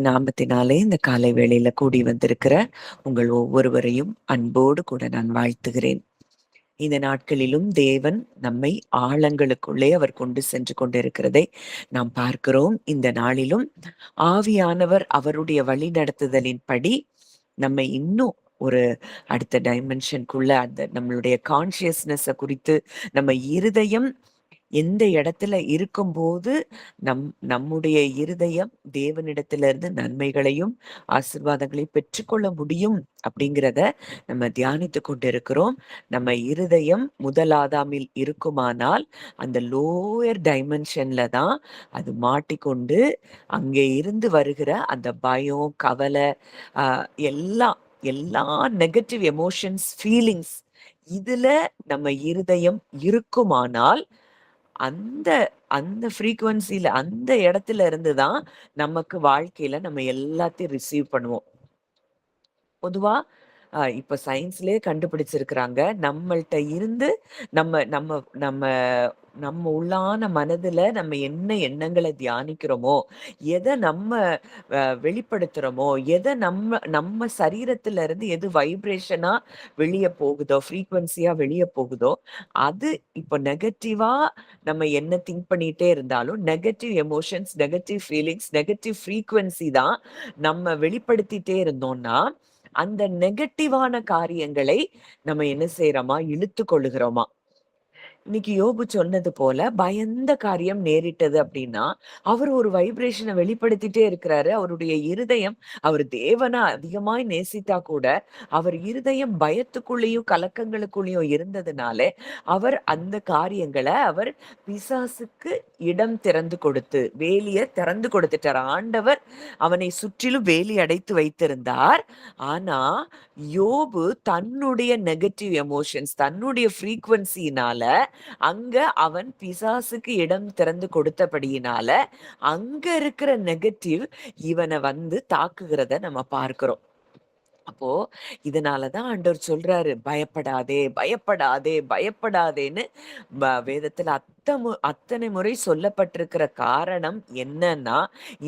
நாமத்தினாலே இந்த காலை வேளையில கூடி வந்திருக்கிற உங்கள் ஒவ்வொருவரையும் அன்போடு கூட நான் வாழ்த்துகிறேன். இந்த நாட்களிலும் தேவன் நம்மை ஆழங்களுக்குள்ளே அவர் கொண்டு சென்று கொண்டிருக்கிறதை நாம் பார்க்கிறோம். இந்த நாளிலும் ஆவியானவர் அவருடைய வழி நடத்துதலின்படி நம்மை இன்னும் ஒரு அடுத்த டைமென்ஷனுக்குள்ள அந்த நம்மளுடைய கான்சியஸ்னஸ குறித்து நம்ம இருதயம் எந்த இடத்துல இருக்கும்போது நம்முடைய இருதயம் தேவனிடத்திலிருந்து நன்மைகளையும் ஆசீர்வாதங்களையும் பெற்றுக்கொள்ள முடியும் அப்படிங்கிறத நம்ம தியானித்து கொண்டிருக்கிறோம். நம்ம இருதயம் முதல் ஆதாமில் இருக்குமானால் அந்த லோயர் டைமென்ஷன்ல தான் அது மாட்டிக்கொண்டு அங்கே இருந்து வருகிற அந்த பயம், கவலை, எல்லாம் எல்லா நெகட்டிவ் எமோஷன்ஸ், ஃபீலிங்ஸ் இதுல நம்ம இருதயம் இருக்குமானால் அந்த அந்த ஃப்ரீக்வன்சில அந்த இடத்துல இருந்து தான் நமக்கு வாழ்க்கையில நம்ம எல்லாத்தையும் ரிசீவ் பண்ணுவோம். பொதுவா இப்ப சயின்ஸ்லயே கண்டுபிடிச்சிருக்கிறாங்க. நம்மள்ட்ட இருந்து நம்ம நம்ம நம்ம நம்ம உள்ளான மனதுல நம்ம என்ன எண்ணங்களை தியானிக்கிறோமோ, எதை நம்ம வெளிப்படுத்துறோமோ, எதை நம்ம நம்ம சரீரத்துல இருந்து எது வைப்ரேஷனா வெளியே போகுதோ, ஃப்ரீக்வன்சியா வெளியே போகுதோ, அது இப்போ நெகட்டிவா நம்ம என்ன திங்க் பண்ணிட்டே இருந்தாலும் negative emotions, negative feelings, negative frequency தான் நம்ம வெளிப்படுத்திட்டே இருந்தோம்னா அந்த நெகட்டிவான காரியங்களை நம்ம என்ன செய்யறோமா, இழுத்து கொள்ளுகிறோமா. இன்னைக்கு யோபு சொன்னது போல பயந்த காரியம் நேரிட்டது அப்படின்னா அவர் ஒரு வைப்ரேஷனை வெளிப்படுத்திட்டே இருக்கிறாரு. அவருடைய இருதயம் அவர் தேவனை அதிகமாய் நேசித்தா கூட அவர் இருதயம் பயத்துக்குள்ளேயும் கலக்கங்களுக்குள்ளேயும் இருந்ததுனால அவர் அந்த காரியங்களை அவர் பிசாசுக்கு இடம் திறந்து கொடுத்து வேலியை திறந்து கொடுத்துட்டார். ஆண்டவர் அவனை சுற்றிலும் வேலி அடைத்து வைத்திருந்தார். ஆனா யோபு தன்னுடைய நெகட்டிவ் எமோஷன்ஸ், தன்னுடைய ஃப்ரீக்வன்சினால அங்க அவன் பிசாசுக்கு இடம் திறந்து கொடுத்தபடியினால அங்க இருக்கிற நெகட்டிவ் இவனை வந்து தாக்குகிறத நம்ம பார்க்கிறோம். அப்போ இதனாலதான் ஆண்டவர் சொல்றாரு, பயப்படாதே, பயப்படாதே, பயப்படாதேன்னு வேதத்துல அத்தனை முறை சொல்லப்பட்டிருக்கிற காரணம் என்னன்னா,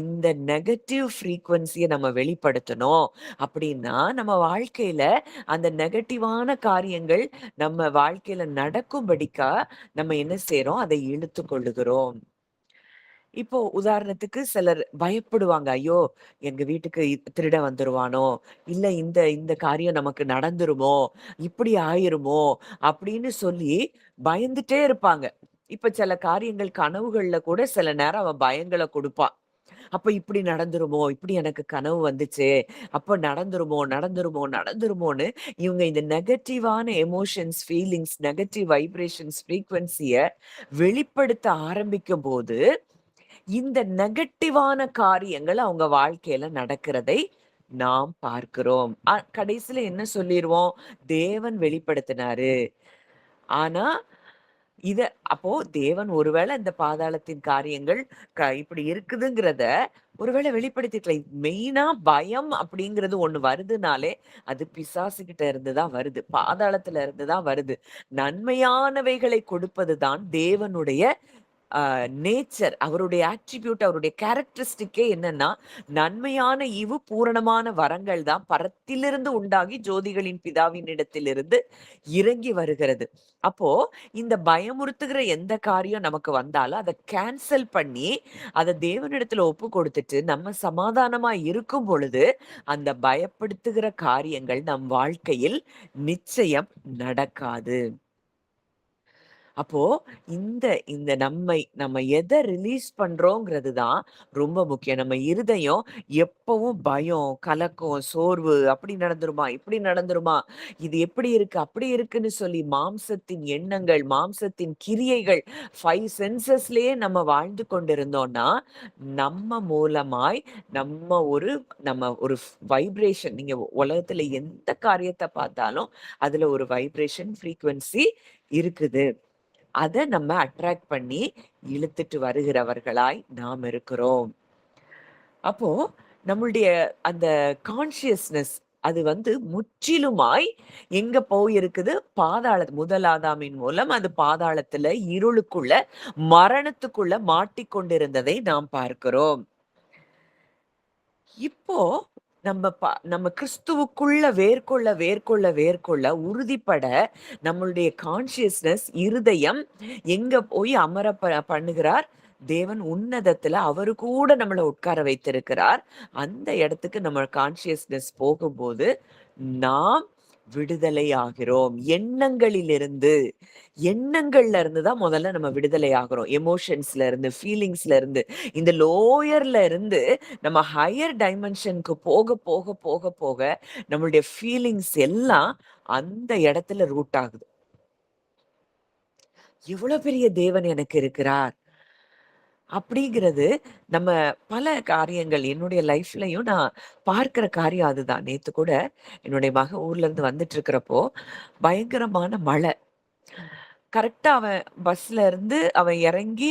இந்த நெகட்டிவ் ஃப்ரீக்வன்சியை நம்ம வெளிப்படுத்தணும் அப்படின்னா நம்ம வாழ்க்கையில அந்த நெகட்டிவான காரியங்கள் நம்ம வாழ்க்கையில நடக்கும்படிக்கா நம்ம என்ன செய்யறோம், அதை இழுத்து கொள்ளுகிறோம். இப்போ உதாரணத்துக்கு சிலர் பயப்படுவாங்க. ஐயோ! எங்க வீட்டுக்கு திருடன் வந்துருவானோ! இல்ல இந்த இந்த காரியம் நமக்கு நடந்துருமோ! இப்படி ஆயிருமோ! அப்படின்னு சொல்லி பயந்துட்டே இருப்பாங்க. இப்ப சில காரியங்கள் கனவுகள்ல கூட சில நேரம் அவன் பயங்கள குடுப்பான். அப்ப இப்படி நடந்துருமோ! இப்படி எனக்கு கனவு வந்துச்சே! அப்ப நடந்துருமோ! நடந்துருமோ! நடந்துருமோன்னு இவங்க இந்த நெகட்டிவான எமோஷன்ஸ், ஃபீலிங்ஸ், நெகட்டிவ் வைப்ரேஷன்ஸ், ஃப்ரீக்வன்சிய வெளிப்படுத்த ஆரம்பிக்கும்போது இந்த நெகட்டிவான காரியங்கள் அவங்க வாழ்க்கையில நடக்கிறதை நாம் பார்க்கிறோம். கடைசியில என்ன சொல்லிருவோம், தேவன் வெளிப்படுத்தினாரு. ஆனா இத அப்போ தேவன் ஒருவேளை இந்த பாதாளத்தின் காரியங்கள் இப்படி இருக்குதுங்கிறத ஒருவேளை வெளிப்படுத்திக்கலாம். மெயினா பயம் அப்படிங்கிறது ஒண்ணு வருதுனாலே அது பிசாசுகிட்ட இருந்துதான் வருது, பாதாளத்துல இருந்துதான் வருது. நன்மையானவைகளை கொடுப்பதுதான் தேவனுடைய நேச்சர். அவருடைய ஆட்ரிபியூட், அவருடைய கேரக்டரிஸ்டிக்கே என்னன்னா நன்மையான ஈவு பூரணமான வரங்கள் தான் பரத்திலிருந்து உண்டாகி ஜோதிகளின் பிதாவின் இடத்திலிருந்து இறங்கி வருகிறது. அப்போ இந்த பயமுறுத்துகிற எந்த காரியம் நமக்கு வந்தாலும் அதை கேன்சல் பண்ணி அதை தேவனிடத்துல ஒப்பு கொடுத்துட்டு நம்ம சமாதானமா இருக்கும் பொழுது அந்த பயப்படுத்துகிற காரியங்கள் நம் வாழ்க்கையில் நிச்சயம் நடக்காது. அப்போ இந்த இந்த நம்ம எதை ரிலீஸ் பண்றோங்கிறது தான் ரொம்ப முக்கியம். நம்ம இருதயம் எப்பவும் பயம், கலக்கம், சோர்வு, அப்படி நடந்துருமா, இப்படி நடந்துருமா, இது எப்படி இருக்கு, அப்படி இருக்குன்னு சொல்லி மாம்சத்தின் எண்ணங்கள், மாம்சத்தின் கிரியைகள் 5 சென்சஸ்லயே நம்ம வாழ்ந்து கொண்டிருந்தோம்னா நம்ம மூலமாய் நம்ம ஒரு வைப்ரேஷன், நீங்க உலகத்துல எந்த காரியத்தை பார்த்தாலும் அதுல ஒரு வைப்ரேஷன் ஃப்ரீக்வன்சி இருக்குது. அதை நம்ம அட்ராக்ட் பண்ணி இழுத்துட்டு வருகிறவர்களாய் நாம் இருக்கிறோம். அப்போ நம்மளுடைய அந்த கான்சியஸ்னஸ் அது வந்து முற்றிலுமாய் எங்க போயிருக்குது, முதல் ஆதாமின் மூலம் அது பாதாளத்துல இருளுக்குள்ள மரணத்துக்குள்ள மாட்டிக்கொண்டிருந்ததை நாம் பார்க்கிறோம். இப்போ நம்ம கிறிஸ்துவுக்குள்ள வேர்கொள்ள உறுதிப்பட நம்மளுடைய கான்ஷியஸ்னஸ் இருதயம் எங்க போய் அமர பண்ணுகிறார்? தேவன் உன்னதத்துல அவரு கூட நம்மள உட்கார வைத்திருக்கிறார். அந்த இடத்துக்கு நம்ம கான்ஷியஸ்னஸ் போகும்போது நாம் விடுதலை ஆகிறோம். எண்ணங்கள்ல இருந்து தான் முதல்ல நம்ம விடுதலை ஆகிறோம். எமோஷன்ஸ்ல இருந்து, ஃபீலிங்ஸ்ல இருந்து, இந்த லோயர்ல இருந்து நம்ம ஹையர் டைமென்ஷனுக்கு போக போக போக போக நம்மளுடைய ஃபீலிங்ஸ் எல்லாம் அந்த இடத்துல ரூட் ஆகுது. எவ்வளவு பெரிய தேவன் எனக்கு இருக்கிறார் அப்படிங்கிறது நம்ம பல காரியங்கள் என்னுடைய லைஃப்லயும் நான் பார்க்கிற காரியம் அதுதான். நேத்து கூட என்னுடைய மகன் ஊர்ல இருந்து வந்துட்டு இருக்கிறப்போ பயங்கரமான மழை. கரெக்ட்டா அவன் பஸ்ல இருந்து அவன் இறங்கி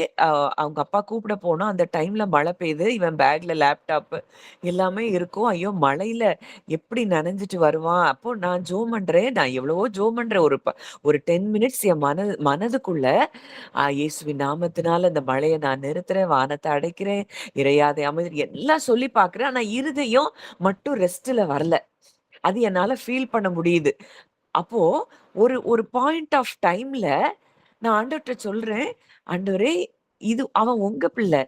அவங்க அப்பா கூப்பிட போனான். அந்த டைம்ல மழை பெய்யுது. இவன் பேக்ல லேப்டாப் எல்லாமே இருக்கும். ஐயோ! மழையில எப்படி நனைஞ்சுட்டு வருவான்? அப்போ நான் ஜெபம் பண்றேன். நான் எவ்வளவோ ஜெபம் பண்றேன். ஒரு 10 மினிட்ஸ் என் மனதுக்குள்ள இயேசுவின் நாமத்தினால இந்த மழைய நான் நிறுத்துறேன். வானத்த அடைக்கிறேன். இறையாதே அமைதி எல்லாம் சொல்லி பார்க்கிறேன். ஆனா இருதயம் மட்டும் ரெஸ்ட்ல வரல. அது என்னால ஃபீல் பண்ண முடியுது. அப்போ ஒரு ஒரு பாயிண்ட் ஆஃப் டைம்ல நான் ஆண்டவர்ட்ட சொல்றேன், "ஆண்டவரே இது அவன் உங்க பிள்ளை.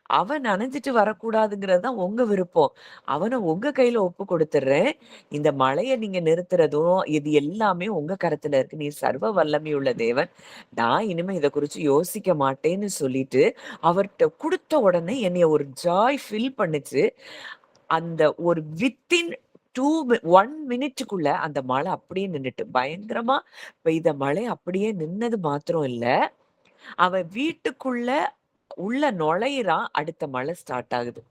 அவன் நனைஞ்சுட்டு வரக்கூடாதுங்கிறது தான் உங்க விருப்பம். அவன உங்க கையில ஒப்பு குடுத்துடுறேன். இந்த மழைய நீங்க நிறுத்துறதும், இது எல்லாமே உங்க கரத்துல இருக்கு. நீர் சர்வ வல்லமையுள்ள தேவன். நான் இனிமே இத குறிச்சு யோசிக்க மாட்டேன்னு" சொல்லிட்டு, அவர்ட்ட குடுத்த உடனே என்னைய ஒரு ஜாய் ஃபில் பண்ணுச்சு. அந்த ஒரு வித்தின் 1 மினிட்டுக்குள்ள அந்த மழை அப்படியே நின்னுட்டு. பயங்கரமா பெய்த மழை அப்படியே நின்னது மாத்திரம் இல்ல, அவன் வீட்டுக்குள்ள உள்ள நுழையிறான். அடுத்த மழை ஸ்டார்ட் ஆகுது.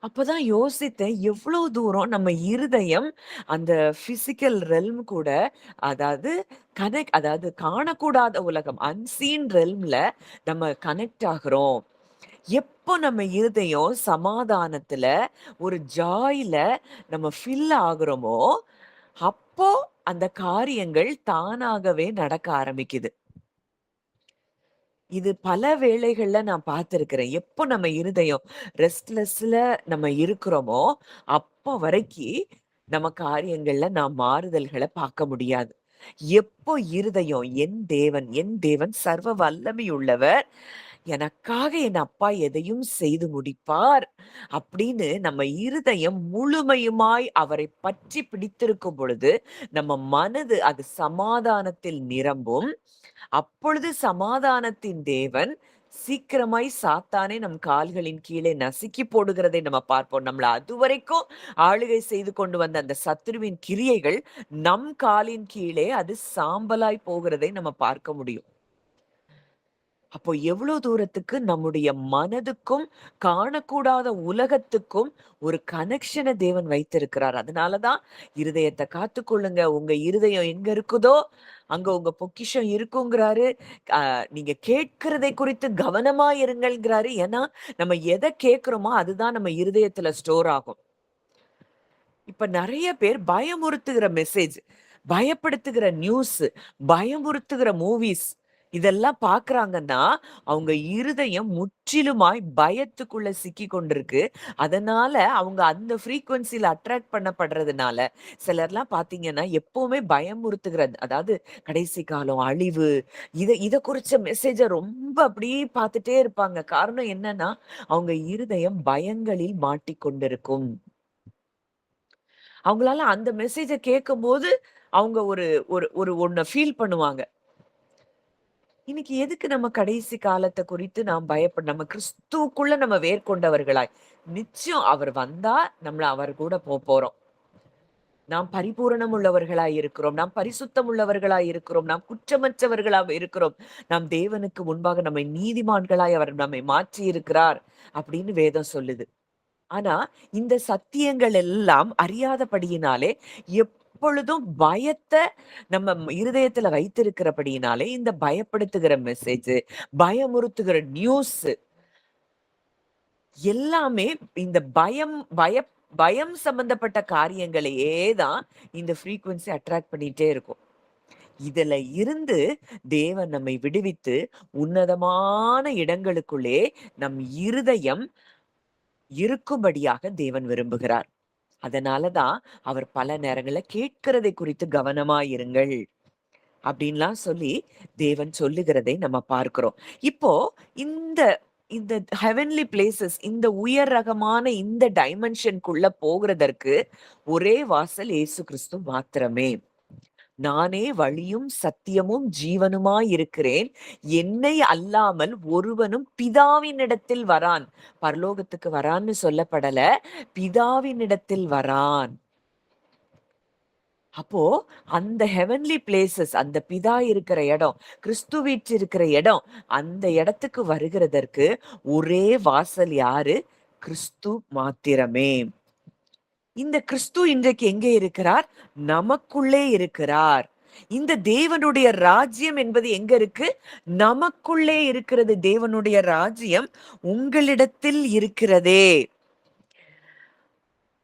அப்பதான் யோசித்தேன், எவ்வளவு தூரம் நம்ம இருதயம் அந்த பிசிக்கல் ரெல்ம் கூட, அதாவது அதாவது காணக்கூடாத உலகம் அன்சீன் ரெல்ம்ல நம்ம கனெக்ட் ஆகுறோம். எப்போ நம்ம இருதயம் சமாதானத்துல, ஒரு ஜாய்ல நம்ம ஃபில் ஆகுறோமோ, அப்போ அந்த காரியங்கள் தானாகவே நடக்க ஆரம்பிக்குது. இது பல வேளைகள்ல நான் பார்த்திருக்கிறேன். எப்போ நம்ம இருதயம் ரெஸ்ட்லெஸ்ல நம்ம இருக்கிறோமோ, அப்போ வரைக்கி நம்ம காரியங்கள்ல நாம் மாறுதல்கள பார்க்க முடியாது. எப்போ இருதயம் என் தேவன் சர்வ வல்லமையுள்ளவர். எனக்காக என் அப்பா எதையும் செய்து முடிப்பார். அப்படின்னு நம்ம இருதயம் முழுமையுமாய் அவரை பற்றி பிடித்திருக்கும் பொழுது, நம்ம மனது அது சமாதானத்தில் நிரம்பும். அப்பொழுது சமாதானத்தின் தேவன் சீக்கிரமாய் சாத்தானே நம் கால்களின் கீழே நசுக்கி போடுகிறதை நம்ம பார்ப்போம். நம்மள அதுவரைக்கும் ஆளுகை செய்து கொண்டு வந்த அந்த சத்துருவின் கிரியைகள் நம் காலின் கீழே அது சாம்பலாய் போகிறதை நம்ம பார்க்க முடியும். அப்போ எவ்வளோ தூரத்துக்கு நம்முடைய மனதுக்கும், காணக்கூடாத உலகத்துக்கும் ஒரு கனெக்ஷன தேவன் வைத்திருக்கிறார். அதனால தான் இருதயத்த காத்துக்கொள்ளுங்க. உங்க இருதயம் எங்க இருக்குதோ, அங்க உங்க பொக்கிஷம் இருக்குங்கிறாரு. நீங்க கேட்கிறதை குறித்து கவனமா இருங்கள்ங்கிறாரு. ஏன்னா, நம்ம எத கேட்கிறோமோ, அதுதான் நம்ம இருதயத்துல ஸ்டோர் ஆகும். இப்ப நெறைய பேர் பயமுறுத்துகிற மெசேஜ், பயப்படுத்துகிற நியூஸ், பயமுறுத்துகிற மூவிஸ் இதெல்லாம் பார்க்குறாங்கன்னா, அவங்க இருதயம் முற்றிலுமாய் பயத்துக்குள்ள சிக்கிக் கொண்டிருக்கு. அதனால அவங்க அந்த ஃப்ரீக்வென்சில அட்ராக்ட் பண்ணப்படுறதுனால, சிலர்லாம் பார்த்தீங்கன்னா, எப்பவுமே பயமுறுத்துகிற அதாவது கடைசி காலம், அழிவு இத இத குறிச்ச மெசேஜ ரொம்ப அப்படியே பார்த்துட்டே இருப்பாங்க. காரணம் என்னன்னா, அவங்க இருதயம் பயங்களில் மாட்டிக்கொண்டிருக்கும். அவங்களால அந்த மெசேஜ கேட்கும்போது, அவங்க ஒரு ஒரு ஒரு ஒண்ண ஃபீல் பண்ணுவாங்க. இன்னைக்கு எதுக்கு நம்ம கடைசி காலத்த குறித்து நாம் நம்ம கிறிஸ்துவுக்குள்ள நம்ம வேர்கொண்டவர்களாய், நிச்சயம் அவர் வந்தா நம்மள அவர் கூட போறோம். நாம் பரிபூரணம் உள்ளவர்களாய் இருக்கிறோம். நாம் பரிசுத்தம் உள்ளவர்களாய் இருக்கிறோம். நாம் குற்றமற்றவர்களாக இருக்கிறோம். நாம் தேவனுக்கு முன்பாக நம்மை நீதிமான்களாய் அவர் நம்மை மாற்றி இருக்கிறார் அப்படின்னு வேதம் சொல்லுது. ஆனா, இந்த சத்தியங்கள் எல்லாம் அறியாதபடியினாலே, எப்பொழுதும் பயத்த நம்ம இருதயத்துல வைத்திருக்கிறபடியினாலே, இந்த பயப்படுத்துகிற மெசேஜ், பயமுறுத்துகிற நியூஸ் எல்லாமே இந்த பயம் சம்பந்தப்பட்ட காரியங்களையே தான் இந்த ஃப்ரீக்வென்சி அட்ராக்ட் பண்ணிட்டே இருக்கும். இதுல இருந்து தேவன் நம்மை விடுவித்து, உன்னதமான இடங்களுக்குள்ளே நம் இருதயம் இருக்கும்படியாக தேவன் விரும்புகிறார். அதனாலதான் அவர் பல நேரங்கள்ல கேட்கிறதை குறித்து கவனமாயிருங்கள் அப்படின்லாம் சொல்லி தேவன் சொல்லுகிறதை நம்ம பார்க்கிறோம். இப்போ இந்த இந்த ஹெவன்லி பிளேசஸ், இந்த உயர் ரகமான இந்த டைமென்ஷனுக்குள்ள போகிறதற்கு ஒரே வாசல் இயேசு கிறிஸ்து மாத்திரமே. நானே வழியும் சத்தியமும் ஜீவனுமாயிருக்கிறேன், என்னை அல்லாமல் ஒருவனும் பிதாவினிடத்தில் வரான். பரலோகத்துக்கு வரான்னு சொல்லப்படல, பிதாவினிடத்தில் வரான். அப்போ அந்த ஹெவன்லி பிளேசஸ், அந்த பிதா இருக்கிற இடம், கிறிஸ்து வீற்று இருக்கிற இடம், அந்த இடத்துக்கு வருகிறதற்கு ஒரே வாசல் யாரு? கிறிஸ்து மாத்திரமே. இந்த கிறிஸ்து இன்றைக்கு எங்கே இருக்கிறார்? நமக்குள்ளே இருக்கிறார். இந்த தேவனுடைய ராஜ்யம் என்பது எங்க இருக்கு? நமக்குள்ளே இருக்கிறது. தேவனுடைய ராஜ்யம் உங்களிடத்தில் இருக்கிறதே.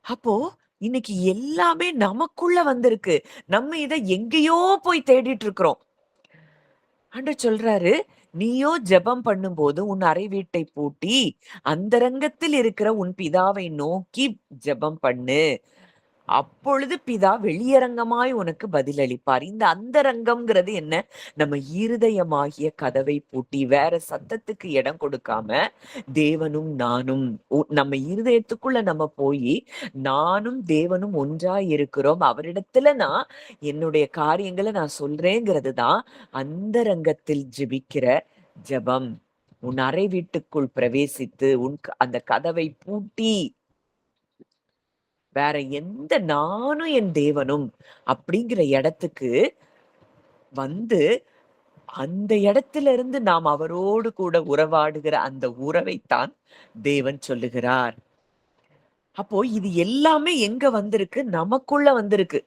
அப்போ இன்னைக்கு எல்லாமே நமக்குள்ள வந்திருக்கு. நம்ம இத எங்கேயோ போய் தேடிட்டு இருக்கிறோம். ஆண்டவர் சொல்றாரு, நீயோ ஜெபம் பண்ணும்போது உன் அறை வீட்டை பூட்டி அந்தரங்கத்தில் இருக்கிற உன் பிதாவை நோக்கி ஜெபம் பண்ணு. அப்பொழுது பிதா வெளியரங்கமாய் உனக்கு பதிலளிப்பார். இந்த அந்தரங்கம்ங்கிறது என்ன? நம்ம இருதயமாகிய கதவை பூட்டி வேற சத்தத்துக்கு இடம் கொடுக்காம தேவனும் நானும் நம்ம இருதயத்துக்குள்ள நம்ம போய் நானும் தேவனும் ஒன்றாய் இருக்கிறோம். அவரிடத்துல நான் என்னுடைய காரியங்களை நான் சொல்றேங்கிறது தான் அந்தரங்கத்தில் ஜெபிக்கிற ஜெபம். உன் அறை வீட்டுக்குள் பிரவேசித்து அந்த கதவை பூட்டி வேற எந்த நானும் என் தேவனும் அப்படிங்கிற இடத்துக்கு வந்து அந்த இடத்துல இருந்து நாம் அவரோடு கூட உறவாடுகிற அந்த உறவைத்தான் தேவன் சொல்லுகிறார். அப்போ இது எல்லாமே எங்க வந்திருக்கு? நமக்குள்ள வந்திருக்கு.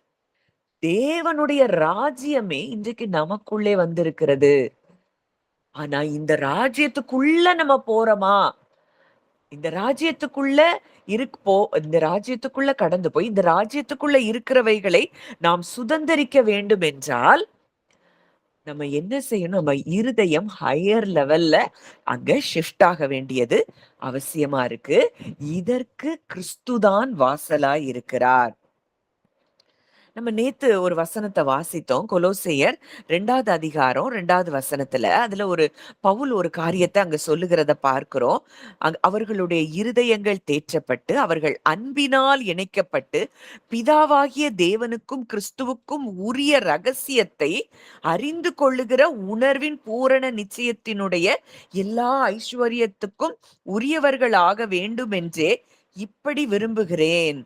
தேவனுடைய ராஜ்யமே இன்றைக்கு நமக்குள்ளே வந்திருக்கிறது. ஆனா இந்த ராஜ்யத்துக்குள்ள நம்ம போறோமா? இந்த ராஜ்யத்துக்குள்ள இந்த ராஜ்யத்துக்குள்ள கடந்து போய் இந்த ராஜ்யத்துக்குள்ள இருக்கிறவைகளை நாம் சுதந்திரிக்க வேண்டும் என்றால் நம்ம என்ன செய்யணும்? நம்ம இருதயம் ஹையர் லெவல்ல அங்க ஷிஃப்ட் ஆக வேண்டியது அவசியமா இருக்கு. இதற்கு கிறிஸ்துதான் வாசலாய் இருக்கிறார். நம்ம நேத்து ஒரு வசனத்தை வாசித்தோம். கொலோசையர் 2வது அதிகாரம் 2வது வசனத்துல அதுல பவுல் ஒரு காரியத்தை அங்க சொல்லுகிறத பார்க்கிறோம். அவர்களுடைய இருதயங்கள் தேற்றப்பட்டு அவர்கள் அன்பினால் இணைக்கப்பட்டு பிதாவாகிய தேவனுக்கும் கிறிஸ்துவுக்கும் உரிய ரகசியத்தை அறிந்து கொள்ளுகிற உணர்வின் பூரண நிச்சயத்தினுடைய எல்லா ஐஸ்வர்யத்துக்கும் உரியவர்களாக வேண்டுமென்றே இப்படி விரும்புகிறேன்.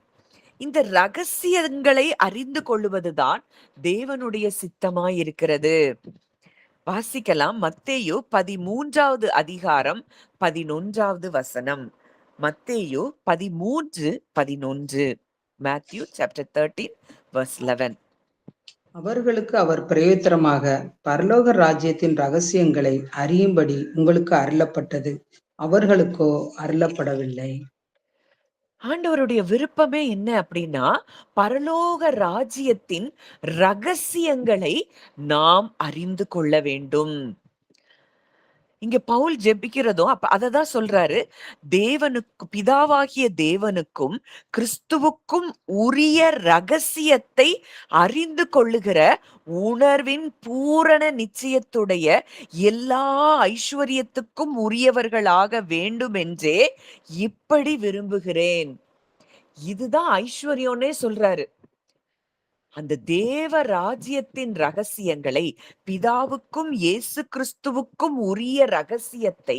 இந்த ரகசியங்களை அறிந்து கொள்ளுவதுதான் தேவனுடைய சித்தமாய் இருக்கிறது. வாசிக்கலாம். மத்தேயு 13வது அதிகாரம் 11வது வசனம். மத்தேயு 13:11. Matthew chapter 13 verse 11. அவர்களுக்கு அவர் பிரயோத்தரமாக பரலோக ராஜ்யத்தின் ரகசியங்களை அறியும்படி உங்களுக்கு அருளப்பட்டது, அவர்களுக்கோ அருளப்படவில்லை. ஆண்டவருடைய விருப்பமே என்ன அப்படின்னா, பரலோக ராஜ்யத்தின் ரகசியங்களை நாம் அறிந்து கொள்ள வேண்டும். இங்க பவுல் ஜெபிக்கிறதும் அப்ப அததான் சொல்றாரு. தேவனுக்கு பிதாவாகிய தேவனுக்கும் கிறிஸ்துவுக்கும் உரிய ரகசியத்தை அறிந்து கொள்ளுகிற உணர்வின் பூரண நிச்சயத்துடைய எல்லா ஐஸ்வர்யத்துக்கும் உரியவர்களாக வேண்டும் என்றே இப்படி விரும்புகிறேன். இதுதான் ஐஸ்வர்யம்னே சொல்றாரு. அந்த தேவ ராஜ்யத்தின் ரகசியங்களை, பிதாவுக்கும் இயேசு கிறிஸ்துவுக்கும் உரிய ரகசியத்தை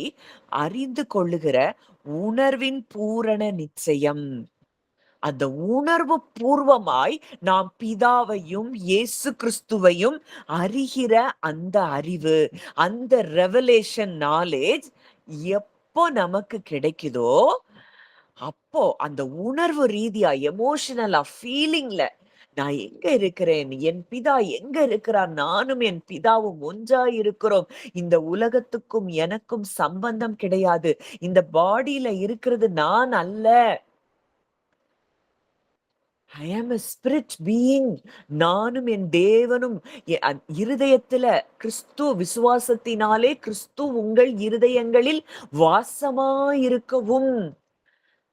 அறிந்து கொள்ளுகிற உணர்வின் பூரண நிச்சயம். அந்த உணர்வு பூர்வமாய் நாம் பிதாவையும் இயேசு கிறிஸ்துவையும் அறிகிற அந்த அறிவு, அந்த ரெவலேஷன் நாலேஜ் எப்போ நமக்கு கிடைக்குதோ அப்போ அந்த உணர்வு ரீதியா, எமோஷனலா, ஃபீலிங்ல நான் எங்க இருக்கிறேன், என் பிதா எங்க இருக்கிறார், நானும் என் பிதாவும் ஒன்றாய் இருக்கிறோம். இந்த உலகத்துக்கும் எனக்கும் சம்பந்தம் கிடையாது. இந்த பாடியில இருக்கிறது நான் அல்ல. ஐ ஆம் a spirit being. நானும் என் தேவனும் இருதயத்துல கிறிஸ்து, விசுவாசத்தினாலே கிறிஸ்து உங்கள் இருதயங்களில் வாசமாயிருக்கவும்.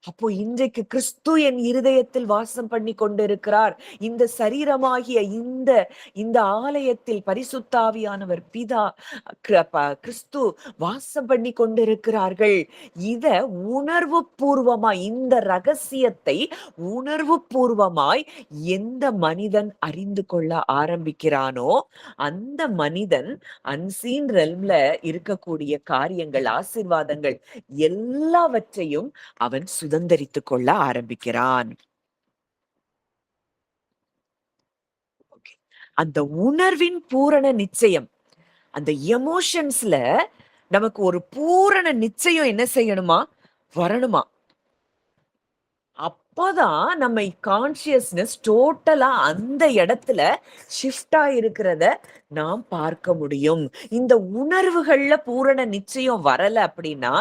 அப்போ இன்றைக்கு கிறிஸ்து என் இருதயத்தில் வாசம் பண்ணி கொண்டிருக்கிறார். இந்த சரீரமாகிய இந்த இந்த ஆலயத்தில் பரிசுத்தாவியானவர் பிதா கிறிஸ்து வாசம் பண்ணி கொண்டிருக்கிறார்கள். இத உணர்வு பூர்வமாய், இந்த ரகசியத்தை உணர்வு பூர்வமாய் எந்த மனிதன் அறிந்து கொள்ள ஆரம்பிக்கிறானோ அந்த மனிதன் அன்சீன் ரெல்ம்ல இருக்கக்கூடிய காரியங்கள், ஆசீர்வாதங்கள் எல்லாவற்றையும் அவன் சுதந்தரித்துக் கொள்ள ஆரம்பிக்கிறான். அந்த உணர்வின் பூரண நிச்சயம், அந்த எமோஷன்ஸ்ல நமக்கு ஒரு பூரண நிச்சயம் என்ன செய்யணுமா? வரணுமா? அப்பதான் நம்ம கான்சியஸ்னஸ் டோட்டலா அந்த இடத்துல ஷிஃப்ட் ஆயிருக்கிறத நாம் பார்க்க முடியும். இந்த உணர்வுகள்ல பூரண நிச்சயம் வரல அப்படின்னா,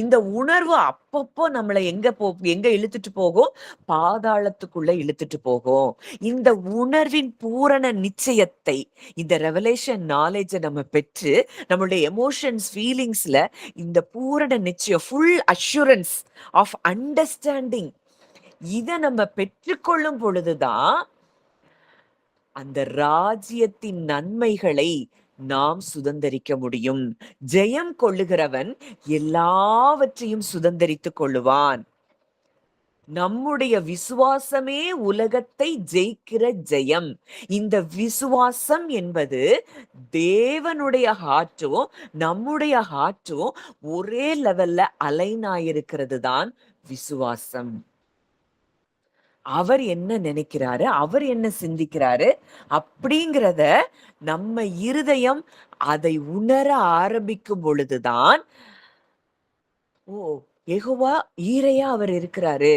இந்த உணர்வு அப்பப்போ நம்மள எங்க இழுத்துட்டு போகும்? பாதாளத்துக்குள்ள இழுத்துட்டு போகும். இந்த உணர்வின் பூரண நிச்சயத்தை, இந்த ரெவலேஷன் நாலேஜ நம்ம பெற்று நம்மளுடைய எமோஷன்ஸ், ஃபீலிங்ஸ்ல இந்த பூரண நிச்சயம், ஃபுல் அஷ்யூரன்ஸ் ஆஃப் அண்டர்ஸ்டாண்டிங், இத நம்ம பெற்றுக்கொள்ளும் பொழுதுதான் அந்த ராஜ்யத்தின் நன்மைகளை நாம் சுதந்தரிக்க முடியும். ஜெயம் கொள்ளுகிறவன் எல்லாவற்றையும் சுதந்தரித்துக் கொள்ளுவான். நம்முடைய விசுவாசமே உலகத்தை ஜெயிக்கிற ஜெயம். இந்த விசுவாசம் என்பது தேவனுடைய ஹார்ட்டும் நம்முடைய ஹார்ட்டும் ஒரே லெவல்ல அலைன் ஆயிருக்கிறது தான் விசுவாசம். அவர் என்ன நினைக்கிறாரு, அவர் என்ன சிந்திக்கிறாரு அப்படிங்கிறத நம்ம இருதயம் அதை உணர ஆரம்பிக்கும் பொழுதுதான், ஓ, யெகோவா ஈரையா அவர் இருக்கிறாரு,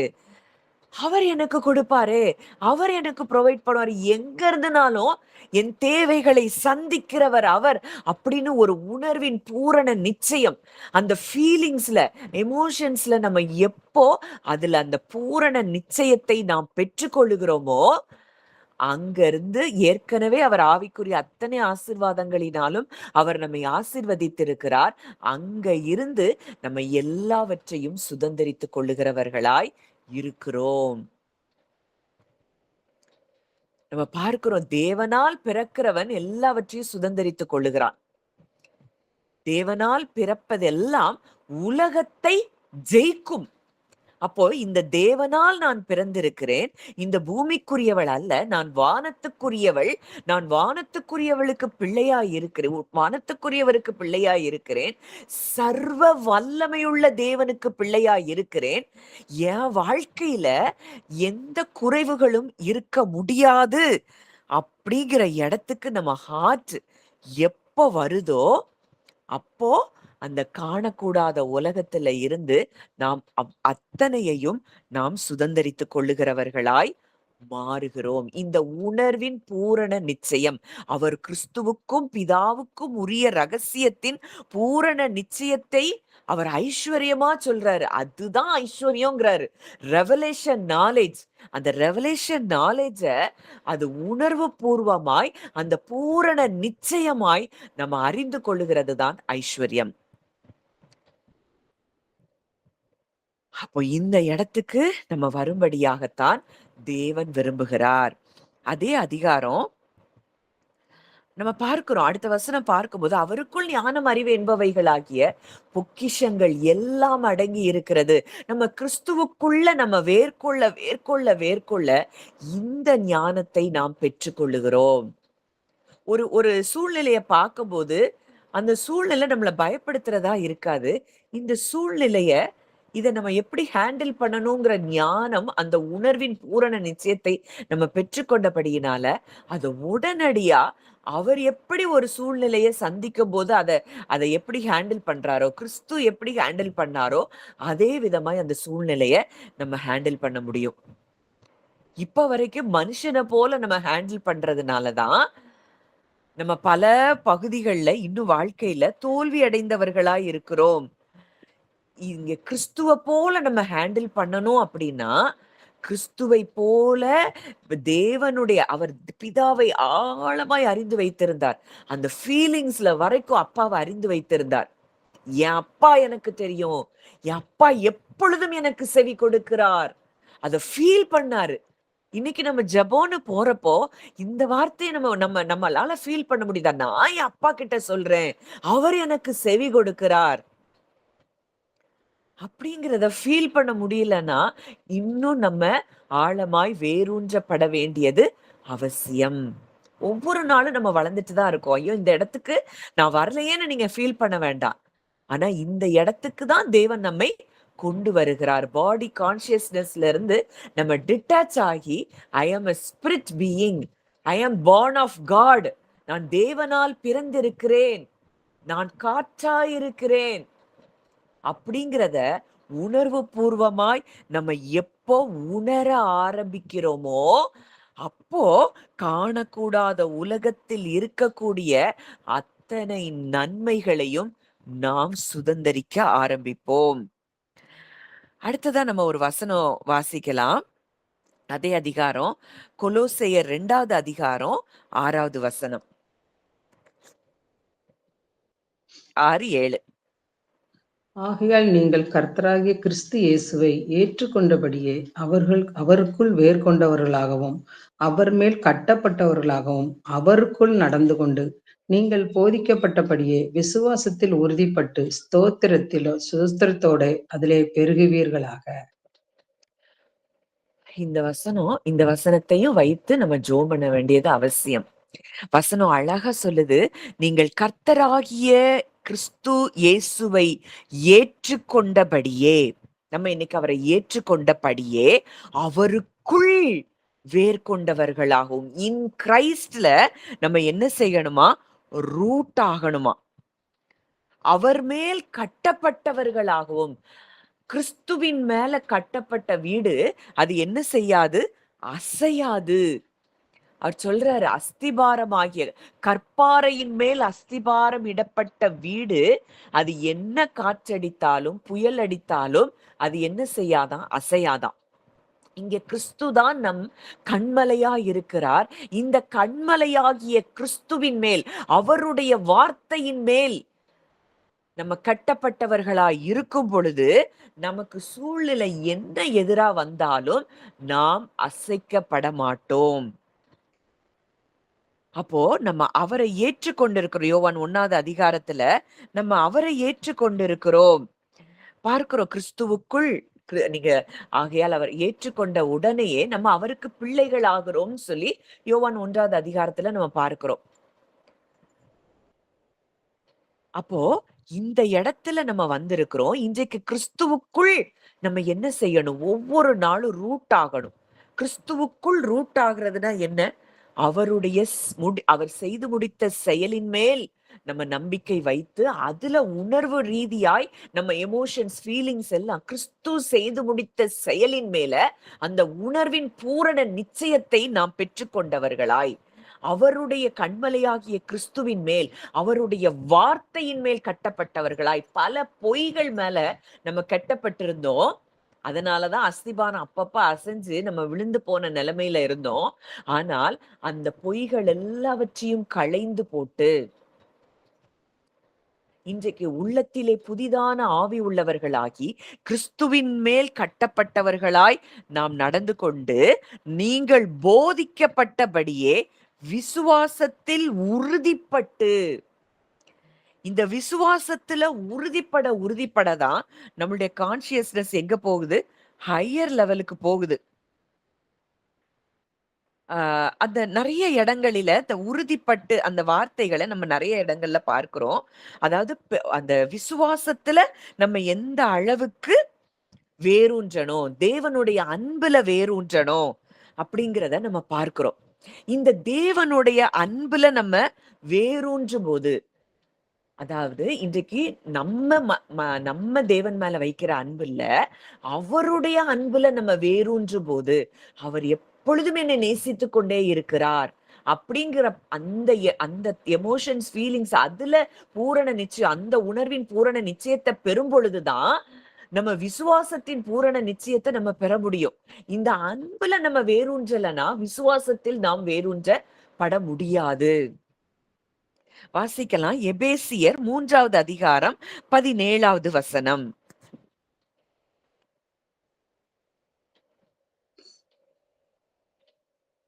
அவர் எனக்கு கொடுப்பாரு, அவர் எனக்கு ப்ரொவைட் பண்ணுவாரு, எங்க இருந்துனாலும் என் தேவைகளை சந்திக்கிறவர் அவர் அப்படின்னு ஒரு உணர்வின் பூரண நிச்சயம், அந்த ஃபீலிங்ஸ்ல, எமோஷன்ஸ்ல நம்ம எப்போ அதுல அந்த பூரண நிச்சயத்தை நாம் பெற்றுக்கொள்ளுகிறோமோ, அங்க இருந்து ஏற்கனவே அவர் ஆவிக்குரிய அத்தனை ஆசீர்வாதங்களினாலும் அவர் நம்மை ஆசீர்வதித்திருக்கிறார். அங்க இருந்து நம்ம எல்லாவற்றையும் சுதந்தரித்துக் கொள்ளுகிறவர்களாய் இருக்கிறோம். நம்ம பார்க்கிறோம், தேவனால் பிறக்கிறவன் எல்லாவற்றையும் சுதந்தரித்துக் கொள்ளுகிறான். தேவனால் பிறப்பதெல்லாம் உலகத்தை ஜெயிக்கும். அப்போ இந்த தேவனால் நான் பிறந்திருக்கிறேன், இந்த பூமிக்குரியவள் அல்ல, நான் வானத்துக்குரியவள், நான் வானத்துக்குரியவளுக்கு பிள்ளையாய் இருக்கிறேன், வானத்துக்குரியவருக்கு பிள்ளையாய் இருக்கிறேன், சர்வ வல்லமையுள்ள தேவனுக்கு பிள்ளையாய் இருக்கிறேன். என் வாழ்க்கையில எந்த குறைவுகளும் இருக்க முடியாது அப்படிங்கிற இடத்துக்கு நம்ம ஹார்ட் எப்ப வருதோ அப்போ அந்த காணக்கூடாத உலகத்துல இருந்து நாம் அத்தனையையும் நாம் சுதந்தரித்துக் கொள்ளுகிறவர்களாய் மாறுகிறோம். இந்த உணர்வின் பூரண நிச்சயம், அவர் கிறிஸ்துவுக்கும் பிதாவுக்கும் உரிய ரகசியத்தின் பூரண நிச்சயத்தை அவர் ஐஸ்வர்யமா சொல்றாரு. அதுதான் ஐஸ்வர்யங்கிறாரு. Revelation knowledge. அந்த ரெவலேஷன் நாலேஜ அது உணர்வு பூர்வமாய், அந்த பூரண நிச்சயமாய் நம்ம அறிந்து கொள்ளுகிறது தான் ஐஸ்வர்யம். அப்போ இந்த இடத்துக்கு நம்ம வரும்படியாகத்தான் தேவன் விரும்புகிறார். அதே அதிகாரம் நம்ம பார்க்கிறோம். அடுத்த வசனம் பார்க்கும்போது, அவருக்குள் ஞானம், அறிவு என்பவைகளாகிய பொக்கிஷங்கள் எல்லாம் அடங்கி இருக்கிறது. நம்ம கிறிஸ்துவுக்குள்ள நம்ம வேர்கொள்ள வேர்கொள்ள வேர்கொள்ள இந்த ஞானத்தை நாம் பெற்றுக்கொள்ளுகிறோம். ஒரு ஒரு சூழ்நிலைய பார்க்கும்போது அந்த சூழ்நிலை நம்மள பயப்படுத்துறதா இருக்காது. இந்த சூழ்நிலைய இத நம்ம எப்படி ஹேண்டில் பண்ணணுங்கிற ஞானம், அந்த உணர்வின் பூரண நிச்சயத்தை நம்ம பெற்றுக்கொண்டபடியினால, அது உடனடியா அவர் எப்படி ஒரு சூழ்நிலைய சந்திக்கும்போது அத எப்படி ஹேண்டில் பண்றாரோ, கிறிஸ்து எப்படி ஹேண்டில் பண்ணாரோ, அதே விதமாய் அந்த சூழ்நிலைய நம்ம ஹேண்டில் பண்ண முடியும். இப்ப வரைக்கும் மனுஷன போல நம்ம ஹேண்டில் பண்றதுனால தான், நம்ம பல பகுதிகள்ல இன்னும் வாழ்க்கையில தோல்வி அடைந்தவர்களாய் இருக்கிறோம். இங்க கிறிஸ்துவ போல நம்ம ஹேண்டில் பண்ணணும் அப்படின்னா, கிறிஸ்துவை போல தேவனுடைய அவர் பிதாவை ஆழமாய் அறிந்து வைத்திருந்தார். அந்த ஃபீலிங்ஸ்ல வரைக்கும் அப்பாவை அறிந்து வைத்திருந்தார். என் அப்பா எனக்கு தெரியும், என் அப்பா எப்பொழுதும் எனக்கு செவி கொடுக்கிறார். அத ஃபீல் பண்ணாரு. இன்னைக்கு நம்ம ஜெபம்னு போறப்போ, இந்த வார்த்தைய நம்மளால ஃபீல் பண்ண முடியுதா? நான் என் அப்பா கிட்ட சொல்றேன். அவர் எனக்கு செவி கொடுக்கிறார். அப்படிங்கிறத ஃபீல் பண்ண முடியலன்னா, இன்னும் நம்ம ஆழமாய் வேரூன்றப்பட வேண்டியது அவசியம். ஒவ்வொரு நாளும் நம்ம வளர்ந்துட்டு தான் இருக்கோம். ஐயோ! இந்த இடத்துக்கு நான் வரலையேன்னு நீங்க ஃபீல் பண்ண வேண்டாம். ஆனா இந்த இடத்துக்கு தான் தேவன் நம்மை கொண்டு வருகிறார். பாடி கான்ஷியஸ்னஸ்ல இருந்து நம்ம டிட்டாச் ஆகி, I am a spirit being. I am born of God. நான் தேவனால் பிறந்திருக்கிறேன். நான் காற்றாயிருக்கிறேன். அப்படிங்கிறத உணர்வு பூர்வமாய் நம்ம எப்போ உணர ஆரம்பிக்கிறோமோ, அப்போ காணக்கூடாத உலகத்தில் இருக்கக்கூடிய அத்தனை நன்மைகளையும் நாம் சுதந்தரிக்க ஆரம்பிப்போம். அடுத்ததா நம்ம ஒரு வசனம் வாசிக்கலாம். அதே அதிகாரம் கொலோசையர் 2வது அதிகாரம் 6வது வசனம். 6, 7. ஆகையால் நீங்கள் கர்த்தராகிய கிறிஸ்து இயேசுவை ஏற்றுக்கொண்டபடியே அவருக்குள் வேர் கொண்டவர்களாகவும் அவர் மேல் கட்டப்பட்டவர்களாகவும் அவருக்குள் நடந்து கொண்டு நீங்கள் போதிக்கப்பட்டபடியே விசுவாசத்தில் உறுதிப்பட்டு சுதந்திரத்தோட அதிலே பெருகுவீர்களாக. இந்த வசனத்தையும் வைத்து நம்ம ஜெபம் பண்ண வேண்டியது அவசியம். வசனம் அழகா சொல்லுது, நீங்கள் கர்த்தராகிய கிறிஸ்து இயேசுவை ஏற்றுக்கொண்டபடியே, நம்ம இன்னைக்கு அவரை ஏற்றுக்கொண்டபடியே அவருக்குள் வேர் கொண்டவர்களாகவும், இன் கிரைஸ்ட்ல நம்ம என்ன செய்யணுமா? ரூட் ஆகணுமா? அவர் மேல் கட்டப்பட்டவர்களாகவும். கிறிஸ்துவின் மேல கட்டப்பட்ட வீடு அது என்ன செய்யாது? அசையாது. அவர் சொல்றாரு, அஸ்திபாரமாகிய கற்பாறையின் மேல் அஸ்திபாரம் இடப்பட்ட வீடு அது என்ன காற்றடித்தாலும் புயல் அடித்தாலும் அது என்ன செய்யாதான்? அசையாதான். இங்க கிறிஸ்துதான் நம் கண்மலையா இருக்கிறார். இந்த கண்மலையாகிய கிறிஸ்துவின் மேல், அவருடைய வார்த்தையின் மேல் நம்ம கட்டப்பட்டவர்களாய் இருக்கும் பொழுது, நமக்கு சூழ்நிலை என்ன எதிரா வந்தாலும் நாம் அசைக்கப்பட மாட்டோம். அப்போ நம்ம அவரை ஏற்றுக்கொண்டிருக்கிறோம். யோவான் 1வது அதிகாரத்துல நம்ம அவரை ஏற்றுக்கொண்டிருக்கிறோம். பார்க்கிறோம் கிறிஸ்துவுக்குள் நீங்க ஆகையால் அவர் ஏற்றுக்கொண்ட உடனேயே நம்ம அவருக்கு பிள்ளைகள் ஆகிறோம்னு சொல்லி யோவான் 1வது அதிகாரத்துல நம்ம பார்க்கிறோம். அப்போ இந்த இடத்துல நம்ம வந்திருக்கிறோம். இன்றைக்கு கிறிஸ்துவுக்குள் நம்ம என்ன செய்யணும்? ஒவ்வொரு நாளும் ரூட் ஆகணும். கிறிஸ்துவுக்குள் ரூட் ஆகுறதுன்னா என்ன? அவருடைய அவர் செய்து முடித்த செயலின் மேல் நம்ம நம்பிக்கை வைத்து, அதுல உணர்வு ரீதியாய் நம்ம எமோஷன்ஸ், ஃபீலிங்ஸ் எல்லாம் கிறிஸ்து செய்து முடித்த செயலின் மேல அந்த உணர்வின் பூரண நிச்சயத்தை நாம் பெற்றுக்கொண்டவர்களாய், அவருடைய கண்மலையாகிய கிறிஸ்துவின் மேல், அவருடைய வார்த்தையின் மேல் கட்டப்பட்டவர்களாய், பல பொய்கள் மேல நம்ம கட்டப்பட்டிருந்தோம். அதனாலதான் அஸ்திபாரம் அப்பப்ப அசைஞ்சு நம்ம விழுந்து போன நிலைமையில இருந்தோம். ஆனால் அந்த பொய்கள் எல்லாவற்றையும் களைந்து போட்டு, இன்றைக்கு உள்ளத்திலே புதிதான ஆவி உள்ளவர்களாகி கிறிஸ்துவின் மேல் கட்டப்பட்டவர்களாய் நாம் நடந்து கொண்டு, நீங்கள் போதிக்கப்பட்டபடியே விசுவாசத்தில் உறுதிப்பட்டு, இந்த விசுவாசத்துல உறுதிப்படதான் நம்மளுடைய கான்சியஸ்னஸ் எங்க போகுது? ஹையர் லெவலுக்கு போகுது. அந்த நிறைய இடங்களில இந்த உறுதிப்பட்டு அந்த வார்த்தைகளை நம்ம நிறைய இடங்கள்ல பார்க்கிறோம். அதாவது அந்த விசுவாசத்துல நம்ம எந்த அளவுக்கு வேரூன்றணும், தேவனுடைய அன்புல வேரூன்றணும் அப்படிங்கிறத நம்ம பார்க்கிறோம். இந்த தேவனுடைய அன்புல நம்ம வேரூன்றும் போது, அதாவது இன்றைக்கு நம்ம தேவன் மேல வைக்கிற அன்பு இல்ல, அவருடைய அன்புல நம்ம வேரூன்றும் போது, அவர் எப்பொழுதும் என்னை நேசித்துக் கொண்டே இருக்கிறார் அப்படிங்கிற அந்த எமோஷன்ஸ், ஃபீலிங்ஸ், அதுல பூரண நிச்சயம், அந்த உணர்வின் பூரண நிச்சயத்தை பெறும் பொழுதுதான் நம்ம விசுவாசத்தின் பூரண நிச்சயத்தை நம்ம பெற முடியும். இந்த அன்புல நம்ம வேரூன்றலனா விசுவாசத்தில் நாம் வேரூன்ற பட முடியாது. வாசிக்கலாம். எபேசியர் 3வது அதிகாரம் 17வது வசனம்.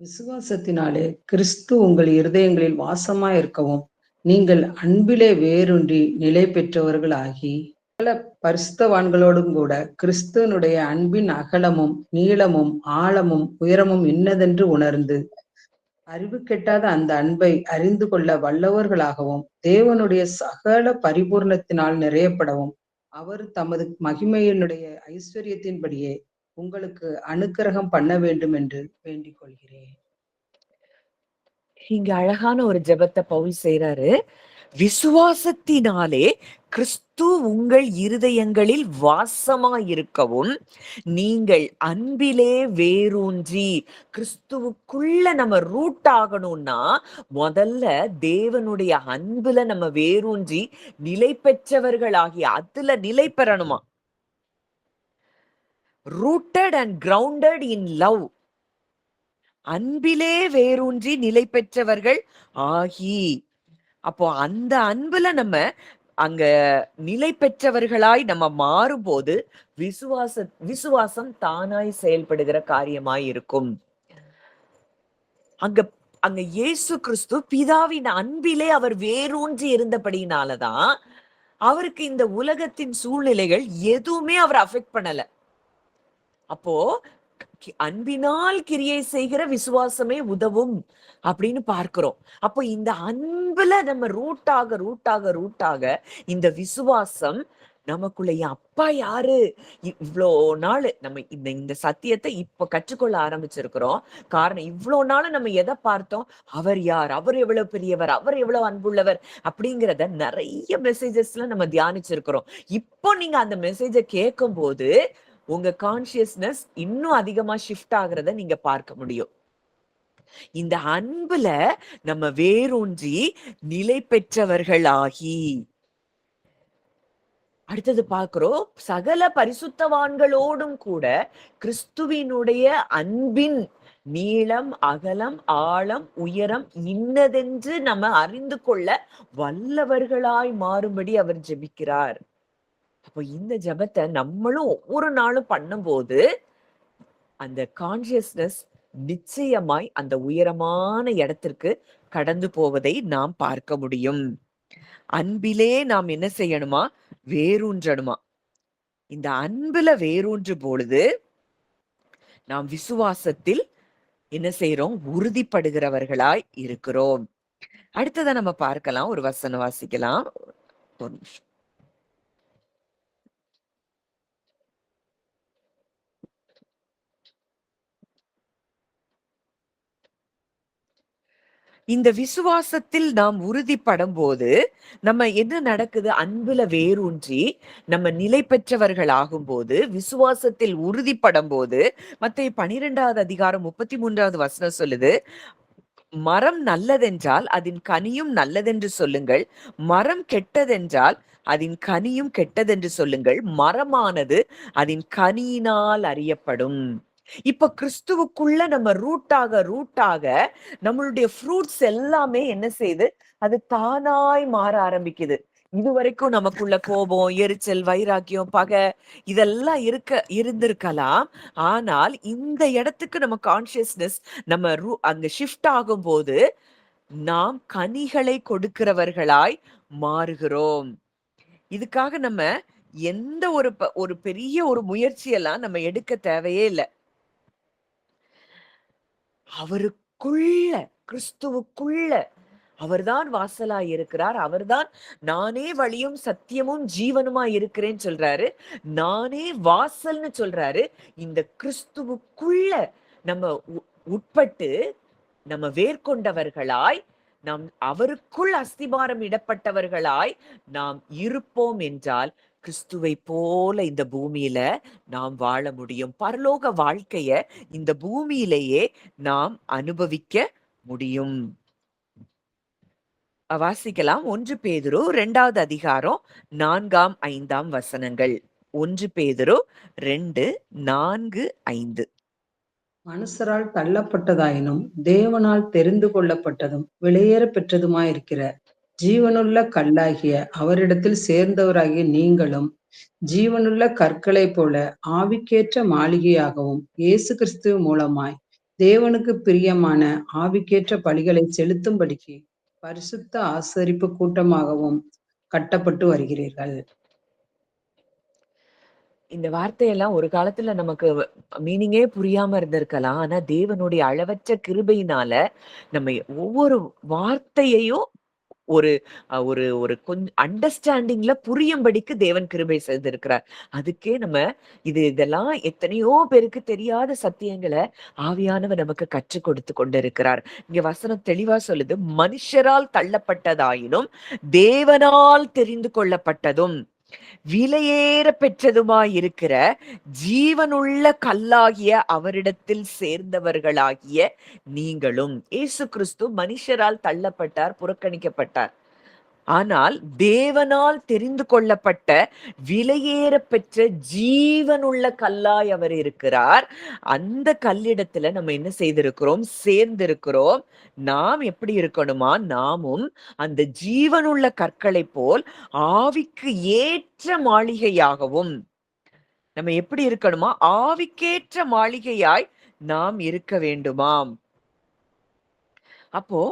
விசுவாசத்தினாலே கிறிஸ்து உங்கள் இருதயங்களில் வாசமாய் இருக்கவும் நீங்கள் அன்பிலே வேரூன்றி நிலை பெற்றவர்களாகி சகல பரிசுத்தவான்களோடும் கூட கிறிஸ்துவனுடைய அன்பின் அகலமும் நீளமும் ஆழமும் உயரமும் இன்னதென்று உணர்ந்து அறிவு கெட்டாத அந்த அன்பை அறிந்து கொள்ள வல்லவர்களாகவும் தேவனுடைய சகல பரிபூர்ணத்தினால் நிறையப்படவும் அவர் தமது மகிமையினுடைய ஐஸ்வர்யத்தின்படியே உங்களுக்கு அனுக்கிரகம் பண்ண வேண்டும் என்று வேண்டிக் கொள்கிறேன். இங்க அழகான ஒரு ஜெபத்தை பவுல் செய்றாரு. விசுவாசத்தினாலே கிறிஸ்து உங்கள் இருதயங்களில் வாசமாயிருக்கவும் நீங்கள் அன்பிலே வேரூன்றி, கிறிஸ்துவுக்குள்ள நம்ம ரூட் ஆகணும்னா முதல்ல தேவனுடைய அன்புல நம்ம வேரூன்றி நிலை பெற்றவர்களாகி அதுல நிலை பெறணுமா. Rooted and grounded in love. அன்பிலே வேரூன்றி நிலை பெற்றவர்கள் ஆகி, அப்போ அந்த அன்புல நம்ம அங்க நிலை பெற்றவர்களாய் நம்ம மாறும்போது விசுவாசம் தானாய் செயல்படுகிற காரியமாய் இருக்கும். அங்க அங்க இயேசு கிறிஸ்து பிதாவின் அன்பிலே அவர் வேரூன்றி இருந்தபடினாலதான் அவருக்கு இந்த உலகத்தின் சூழ்நிலைகள் எதுவுமே அவர் அஃபெக்ட் பண்ணல. அப்போ அன்பினால் கிரியை செய்கிற விசுவாசமே உதவும் அப்படின்னு பார்க்கிறோம். அப்போ இந்த அன்புல நம்ம ரூட்டாக இந்த விசுவாசம் நமக்குள்ள அப்பா யாரு, இவ்வளோ நாள் நம்ம இந்த சத்தியத்தை இப்ப கற்றுக்கொள்ள ஆரம்பிச்சிருக்கிறோம். காரணம், இவ்வளோ நாள் நம்ம எதை பார்த்தோம், அவர் யார், அவர் எவ்வளவு பெரியவர், அவர் எவ்வளவு அன்புள்ளவர் அப்படிங்கிறத நிறைய மெசேஜஸ்ல நம்ம தியானிச்சிருக்கிறோம். இப்போ நீங்க அந்த மெசேஜை கேட்கும் போது உங்க கான்சியஸ்னஸ் இன்னும் அதிகமா ஷிஃப்ட் ஆகுறத நீங்க பார்க்க முடியும். இந்த அன்புல நம்ம வேரூன்றி நிலை பெற்றவர்களாகி, அடுத்தது பார்க்கிறோம், சகல பரிசுத்தவான்களோடும் கூட கிறிஸ்துவினுடைய அன்பின் நீளம் அகலம் ஆழம் உயரம் இன்னதென்று நம்ம அறிந்து கொள்ள வல்லவர்களாய் மாறும்படி அவர் ஜெபிக்கிறார். அப்போ இந்த ஜெபத்தை நம்மளும் ஒவ்வொரு நாளும் பண்ணும்போது அந்த கான்சியஸ்னஸ் நிச்சயமாய் அந்த உயரமான இடத்திற்கு கடந்து போவதை நாம் பார்க்க முடியும். அன்பிலே நாம் என்ன செய்யணுமா, வேரூன்றணுமா. இந்த அன்புல வேரூன்று பொழுது நாம் விசுவாசத்தில் என்ன செய்யறோம், உறுதிப்படுகிறவர்களாய் இருக்கிறோம். அடுத்ததை நம்ம பார்க்கலாம், ஒரு வசனம் வாசிக்கலாம். ஒரு நிமிஷம். இந்த விசுவாசத்தில் நாம் உறுதிப்படும் போது நம்ம என்ன நடக்குது, அன்புல வேரூன்றி நம்ம நிலை பெற்றவர்கள் ஆகும்போது, விசுவாசத்தில் உறுதிப்படும் போது, மத்தேயு 12வது அதிகாரம் 33வது வசனம் சொல்லுது, மரம் நல்லதென்றால் அதன் கனியும் நல்லதென்று சொல்லுங்கள், மரம் கெட்டதென்றால் அதன் கனியும் கெட்டதென்று சொல்லுங்கள், மரமானது அதன் கனியினால் அறியப்படும். இப்ப கிறிஸ்துவுக்குள்ள நம்ம ரூட்டாக நம்மளுடைய ஃப்ரூட்ஸ் எல்லாமே என்ன செய்யுது, அது தானாய் மாற ஆரம்பிக்குது. இதுவரைக்கும் நமக்குள்ள கோபம், எரிச்சல், வைராக்கியம், பகை இதெல்லாம் இருந்திருக்கலாம். ஆனால் இந்த இடத்துக்கு நம்ம கான்சியஸ்னஸ் நம்ம அங்க ஷிஃப்ட் ஆகும் போது நாம் கனிகளை கொடுக்கிறவர்களாய் மாறுகிறோம். இதுக்காக நம்ம எந்த ஒரு பெரிய ஒரு முயற்சியெல்லாம் நம்ம எடுக்க தேவையே இல்லை. அவருக்குள்ள, கிறிஸ்துவுக்குள்ள அவர்தான் வாசலாய் இருக்கிறார். அவர்தான் நானே வழியும் சத்தியமும் ஜீவனுமா இருக்கிறேன்னு சொல்றாரு. நானே வாசல்னு சொல்றாரு. இந்த கிறிஸ்துவுக்குள்ள நம்ம உட்பட்டு நம்ம வேர்கொண்டவர்களாய், நாம் அவருக்குள் அஸ்திபாரம் இடப்பட்டவர்களாய் நாம் இருப்போம் என்றால் கிறிஸ்துவை போல இந்த பூமியில நாம் வாழ முடியும். பரலோக வாழ்க்கைய இந்த பூமியிலேயே நாம் அனுபவிக்க முடியும். வாசிக்கலாம். 1 பேதுரு 2வது அதிகாரம் 4ஆம் 5ஆம் வசனங்கள். 1 பேதுரு 2, 4, 5. மனுஷரால் தள்ளப்பட்டதாயினும் தேவனால் தெரிந்து கொள்ளப்பட்டதும் விலையேற பெற்றதுமாயிருக்கிற ஜீவனுள்ள கல்லாகிய அவரிடத்தில் சேர்ந்தவராகிய நீங்களும் ஜீவனுள்ள கற்களைப் போல ஆவிக்கேற்ற மாளிகையாகவும் இயேசு கிறிஸ்து மூலமாய் தேவனுக்கு பிரியமான ஆவிக்கேற்ற பலிகளை செலுத்தும்படிக்கு பரிசுத்த ஆசரிப்பு கூட்டமாகவும் கட்டப்பட்டு வருகிறீர்கள். இந்த வார்த்தையெல்லாம் ஒரு காலத்துல நமக்கு மீனிங்கே புரியாம இருந்திருக்கலாம். ஆனா தேவனுடைய அளவற்ற கிருபையினால நம்ம ஒவ்வொரு வார்த்தையையும் ஒரு ஒரு ஒரு அண்டர்ஸ்டாண்டிங்ல புரியும்படிக்கு தேவன் கிருபை செய்திருக்கிறார். அதுக்கே நம்ம இதெல்லாம் எத்தனையோ பேருக்கு தெரியாத சத்தியங்கள ஆவியானவர் நமக்கு கற்றுக் கொடுத்து கொண்டிருக்கிறார். இங்க வசனம் தெளிவா சொல்லுது, மனுஷரால் தள்ளப்பட்டதாயினும் தேவனால் தெரிந்து கொள்ளப்பட்டதும் விலையேற பெற்றதுமாயிருக்கிற ஜீவனுள்ள கல்லாகிய அவரிடத்தில் சேர்ந்தவர்களாகிய நீங்களும். இயேசு கிறிஸ்து மனுஷரால் தள்ளப்பட்டார், புறக்கணிக்கப்பட்டார். ஆனால் தேவனால் தெரிந்து கொள்ளப்பட்ட விலையேற பெற்ற ஜீவனுள்ள கல்லாய் அவர் இருக்கிறார். அந்த கல்லிடத்துல நம்ம என்ன செய்திருக்கிறோம்? சேர்ந்திருக்கிறோம். நாம் எப்படி இருக்கணுமா? நாமும் அந்த ஜீவனுள்ள கற்களை போல் ஆவிக்கு ஏற்ற மாளிகையாகவும், நம்ம எப்படி இருக்கணுமா? ஆவிக்கேற்ற மாளிகையாய் நாம் இருக்க வேண்டுமாம். அப்போ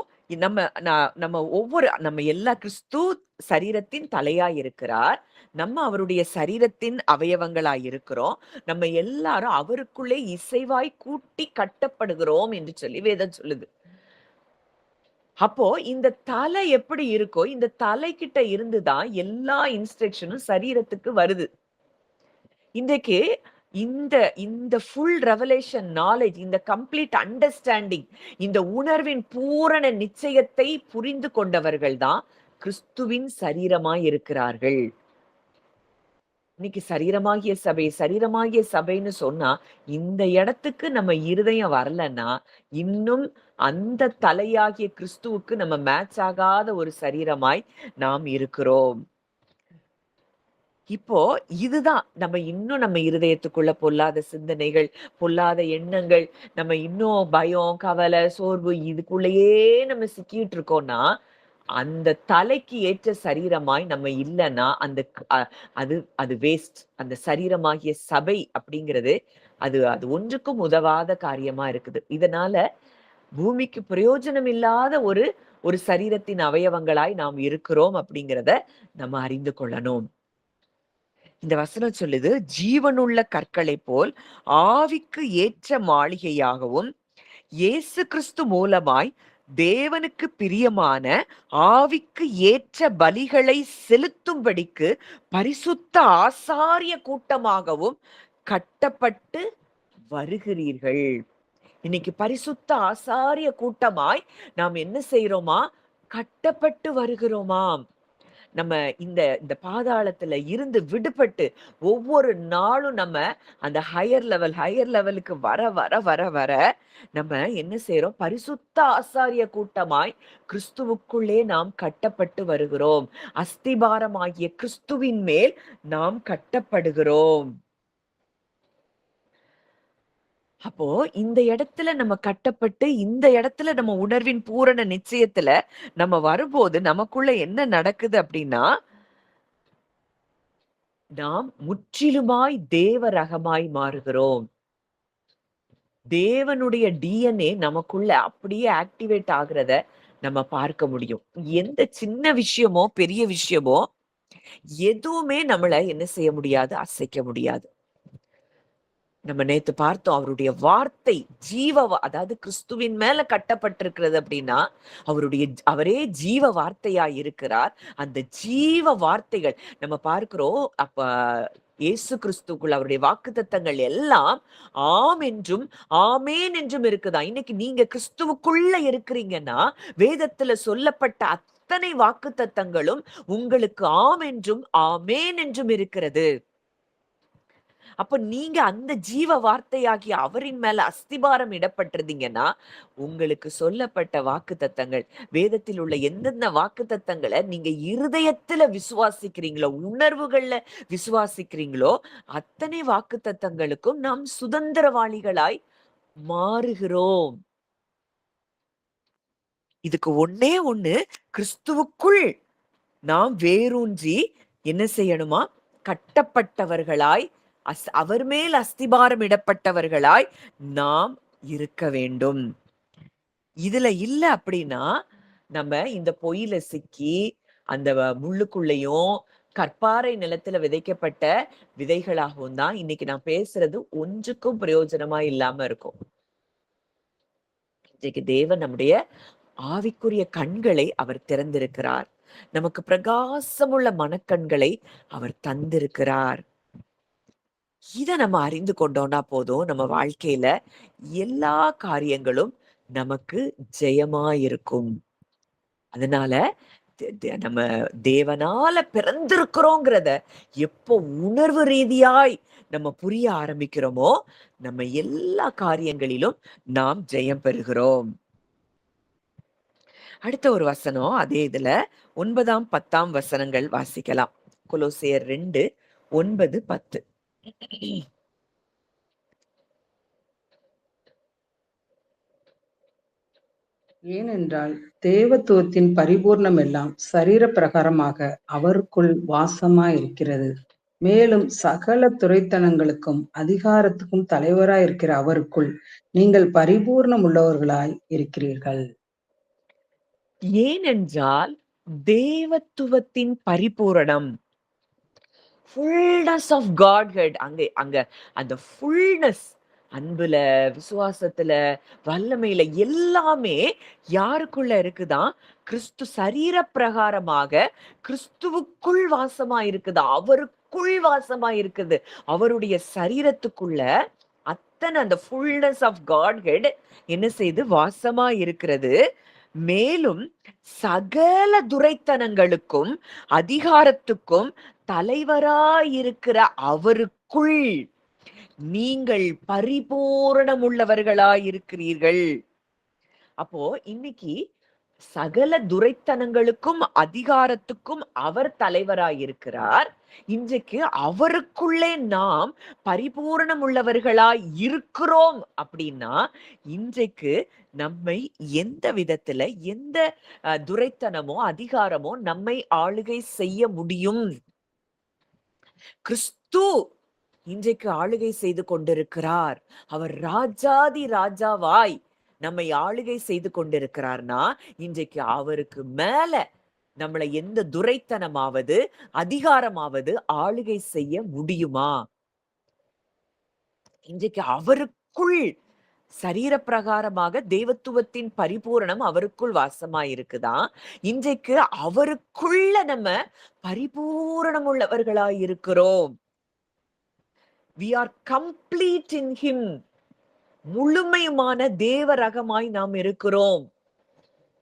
நம்ம எல்லா கிறிஸ்து சரீரத்தின் தலையாய் இருக்கிறார். நம்ம அவருடைய சரீரத்தின் அவயவங்களாய் இருக்கிறோம். நம்ம எல்லாரும் அவருக்குள்ளே இசைவாய் கூட்டி கட்டப்படுகிறோம் என்று சொல்லி வேதம் சொல்லுது. அப்போ இந்த தலை எப்படி இருக்கோ, இந்த தலைகிட்ட இருந்துதான் எல்லா இன்ஸ்ட்ரக்ஷனும் சரீரத்துக்கு வருது. இன்றைக்கு இந்த இந்த ஃபுல் ரெவலேஷன் நாலேஜ், இந்த கம்ப்ளீட் அண்டர்ஸ்டாண்டிங், இந்த உணர்வின் பூரண நிச்சயத்தை புரிந்து கொண்டவர்கள் தான் கிறிஸ்துவின் சரீரமாய் இருக்கிறார்கள். இன்னைக்கு சரீரமாகிய சபைன்னு சொன்னா இந்த இடத்துக்கு நம்ம இருதயம் வரலன்னா இன்னும் அந்த தலையாகிய கிறிஸ்துவுக்கு நம்ம மேட்ச் ஆகாத ஒரு சரீரமாய் நாம் இருக்கிறோம். இப்போ இதுதான் நம்ம இருதயத்துக்குள்ள பொல்லாத சிந்தனைகள், பொல்லாத எண்ணங்கள், நம்ம இன்னும் பயம், கவலை, சோர்வு இதுக்குள்ளேயே நம்ம சிக்கிட்டு இருக்கோம்னா, அந்த தலைக்கு ஏற்ற சரீரமாய் நம்ம இல்லைன்னா அந்த அது அது வேஸ்ட். அந்த சரீரமாகிய சபை அப்படிங்கிறது அது அது ஒன்றுக்கும் உதவாத காரியமா இருக்குது. இதனால பூமிக்கு பிரயோஜனம் இல்லாத ஒரு ஒரு சரீரத்தின் அவயவங்களாய் நாம் இருக்கிறோம் அப்படிங்கிறத நம்ம அறிந்து கொள்ளணும். இந்த வசனம் சொல்லுது, ஜீவனுள்ள கற்களை போல் ஆவிக்கு ஏற்ற மாளிகையாகவும் இயேசு கிறிஸ்து மூலமாய் தேவனுக்கு பிரியமான ஆவிக்கு ஏற்ற பலிகளை செலுத்தும்படிக்கு பரிசுத்த ஆசாரிய கூட்டமாகவும் கட்டப்பட்டு வருகிறீர்கள். இன்னைக்கு பரிசுத்த ஆசாரிய கூட்டமாய் நாம் என்ன செய்யறோமா? கட்டப்பட்டு வருகிறோமாம். நம்ம இந்த இந்த பாதாளத்துல இருந்து விடுபட்டு ஒவ்வொரு நாளும் நம்ம அந்த ஹையர் லெவலுக்கு வர வர வர வர நம்ம என்ன செய்யறோம்? பரிசுத்த ஆசாரிய கூட்டமாய் கிறிஸ்துவுக்குள்ளே நாம் கட்டப்பட்டு வருகிறோம். அஸ்திபாரமாகிய கிறிஸ்துவின் மேல் நாம் கட்டப்படுகிறோம். அப்போ இந்த இடத்துல நம்ம கட்டப்பட்டு, இந்த இடத்துல நம்ம உணர்வின் பூரண நிச்சயத்துல நம்ம வரும்போது நமக்குள்ள என்ன நடக்குது அப்படின்னா, நாம் முற்றிலுமாய் தேவ ரகமாய் மாறுகிறோம். தேவனுடைய டிஎன்ஏ நமக்குள்ள அப்படியே ஆக்டிவேட் ஆகுறத நம்ம பார்க்க முடியும். எந்த சின்ன விஷயமோ, பெரிய விஷயமோ எதுவுமே நம்மள என்ன செய்ய முடியாது? அசைக்க முடியாது. நம்ம நேத்து பார்த்தோம், அவருடைய வார்த்தை அதாவது கிறிஸ்துவின் மேல கட்டப்பட்டிருக்கிறது அப்படின்னா அவரே ஜீவ வார்த்தையா இருக்கிறார். அந்த ஜீவ வார்த்தைகள் நம்ம பார்க்கிறோம். அப்ப இயேசு கிறிஸ்துக்குள்ள அவருடைய வாக்குத்தத்தங்கள் எல்லாம் ஆம் என்றும் ஆமேன் என்றும் இருக்குதா. இன்னைக்கு நீங்க கிறிஸ்துவுக்குள்ள இருக்கிறீங்கன்னா வேதத்துல சொல்லப்பட்ட அத்தனை வாக்குத்தத்தங்களும் உங்களுக்கு ஆம் என்றும் ஆமேன் என்றும் இருக்கிறது. அப்ப நீங்க அந்த ஜீவ வார்த்தையாகிய அவரின் மேல அஸ்திபாரம் இடப்பட்டிருந்தீங்கன்னா உங்களுக்கு சொல்லப்பட்ட வாக்குத்தத்தங்கள், வேதத்தில் உள்ள எந்தெந்த வாக்குத்தத்தங்களை நீங்க இருதயத்துல விசுவாசிக்கிறீங்களோ, உணர்வுகள்ல விசுவாசிக்கிறீங்களோ அத்தனை வாக்குத்தத்தங்களுக்கும் நாம் சுதந்திரவாளிகளாய் மாறுகிறோம். இதுக்கு ஒண்ணே ஒண்ணு, கிறிஸ்துவுக்குள் நாம் வேரூன்றி என்ன செய்யணுமா? கட்டப்பட்டவர்களாய், அவர் மேல் அஸ்திபாரம் இடப்பட்டவர்களாய் நாம் இருக்க வேண்டும். இதுல இல்ல அப்படின்னா, நம்ம இந்த பொய்யில சிக்கி அந்த முள்ளுக்குள்ளேயும் கற்பாறை நிலத்துல விதைக்கப்பட்ட விதைகளாகவும் தான் இன்னைக்கு நான் பேசுறது ஒன்றுக்கும் பிரயோஜனமா இல்லாம இருக்கும். இன்றைக்கு தேவன் நம்முடைய ஆவிக்குரிய கண்களை அவர் திறந்திருக்கிறார். நமக்கு பிரகாசமுள்ள மனக்கண்களை அவர் தந்திருக்கிறார். இத நம்ம அறிந்து கொண்டோம்னா போதும், நம்ம வாழ்க்கையில எல்லா காரியங்களும் நமக்கு ஜெயமாயிருக்கும். அதனால நம்ம தேவனால பிறந்திருக்கிறோங்கிறத எப்போ உணர்வு ரீதியாய் நம்ம புரிய ஆரம்பிக்கிறோமோ, நம்ம எல்லா காரியங்களிலும் நாம் ஜெயம் பெறுகிறோம். அடுத்த ஒரு வசனம், அதே இதுல 9ஆம் 10ஆம் வசனங்கள் வாசிக்கலாம். கொலோசியர் 2, 9, 10. ஏனென்றால் தேவத்துவத்தின் பரிபூர்ணம் எல்லாம் சரீர பிரகாரமாக அவருக்குள் வாசமாயிருக்கிறது. மேலும் சகல துரைத்தனங்களுக்கும் அதிகாரத்துக்கும் தலைவராயிருக்கிற அவருக்குள் நீங்கள் பரிபூர்ணம் உள்ளவர்களாய் இருக்கிறீர்கள். ஏனென்றால் தேவத்துவத்தின் பரிபூரணம், ஃபுல்னஸ் ஆஃப் காட்ஹெட், அங்க அங்க அந்த ஃபுல்னஸ், அன்புல, விசுவாசத்துல, வல்லமையில எல்லாமே யாருக்குள்ள இருக்குதான்? கிறிஸ்து சரீர பிரகாரமாக கிறிஸ்துவுக்குள் வாசமா இருக்குதா, அவருக்குள் வாசமா இருக்குது. அவருடைய சரீரத்துக்குள்ள அத்தனை அந்த ஃபுல்னஸ் ஆஃப் காட்ஹெட் என்ன செய்து வாசமா இருக்கிறது. மேலும் சகல துரைத்தனங்களுக்கும் அதிகாரத்துக்கும் தலைவராயிருக்கிற அவருக்குள் நீங்கள் பரிபூரணமுள்ளவர்களாயிருக்கிறீர்கள். அப்போ இன்னைக்கு சகல துரைத்தனங்களுக்கும் அதிகாரத்துக்கும் அவர் தலைவராயிருக்கிறார். இன்றைக்கு அவருக்குள்ளே நாம் பரிபூரணம் உள்ளவர்களாய் இருக்கிறோம் அப்படின்னா, இன்றைக்கு நம்மை எந்த விதத்துல எந்த துரைத்தனமோ அதிகாரமோ நம்மை ஆளுகை செய்ய முடியும்? கிறிஸ்து இன்றைக்கு ஆளுகை செய்து கொண்டிருக்கிறார். அவர் ராஜாதி ராஜாவாய் நம்மை ஆளுகை செய்து கொண்டிருக்கிறார்னா, இன்றைக்கு அவருக்கு மேல நம்மளை எந்த துரைத்தனமாவது அதிகாரமாவது ஆளுகை செய்ய முடியுமா? இன்றைக்கு அவருக்குள் சரீர பிரகாரமாக தேவத்துவத்தின் பரிபூரணம் அவருக்குள் வாசமாயிருக்குதான். இன்றைக்கு அவருக்குள்ள நம்ம பரிபூரணம் உள்ளவர்களாய் இருக்கிறோம். We are complete in him. முழுமையுமான தேவ ரகமாய் நாம் இருக்கிறோம்.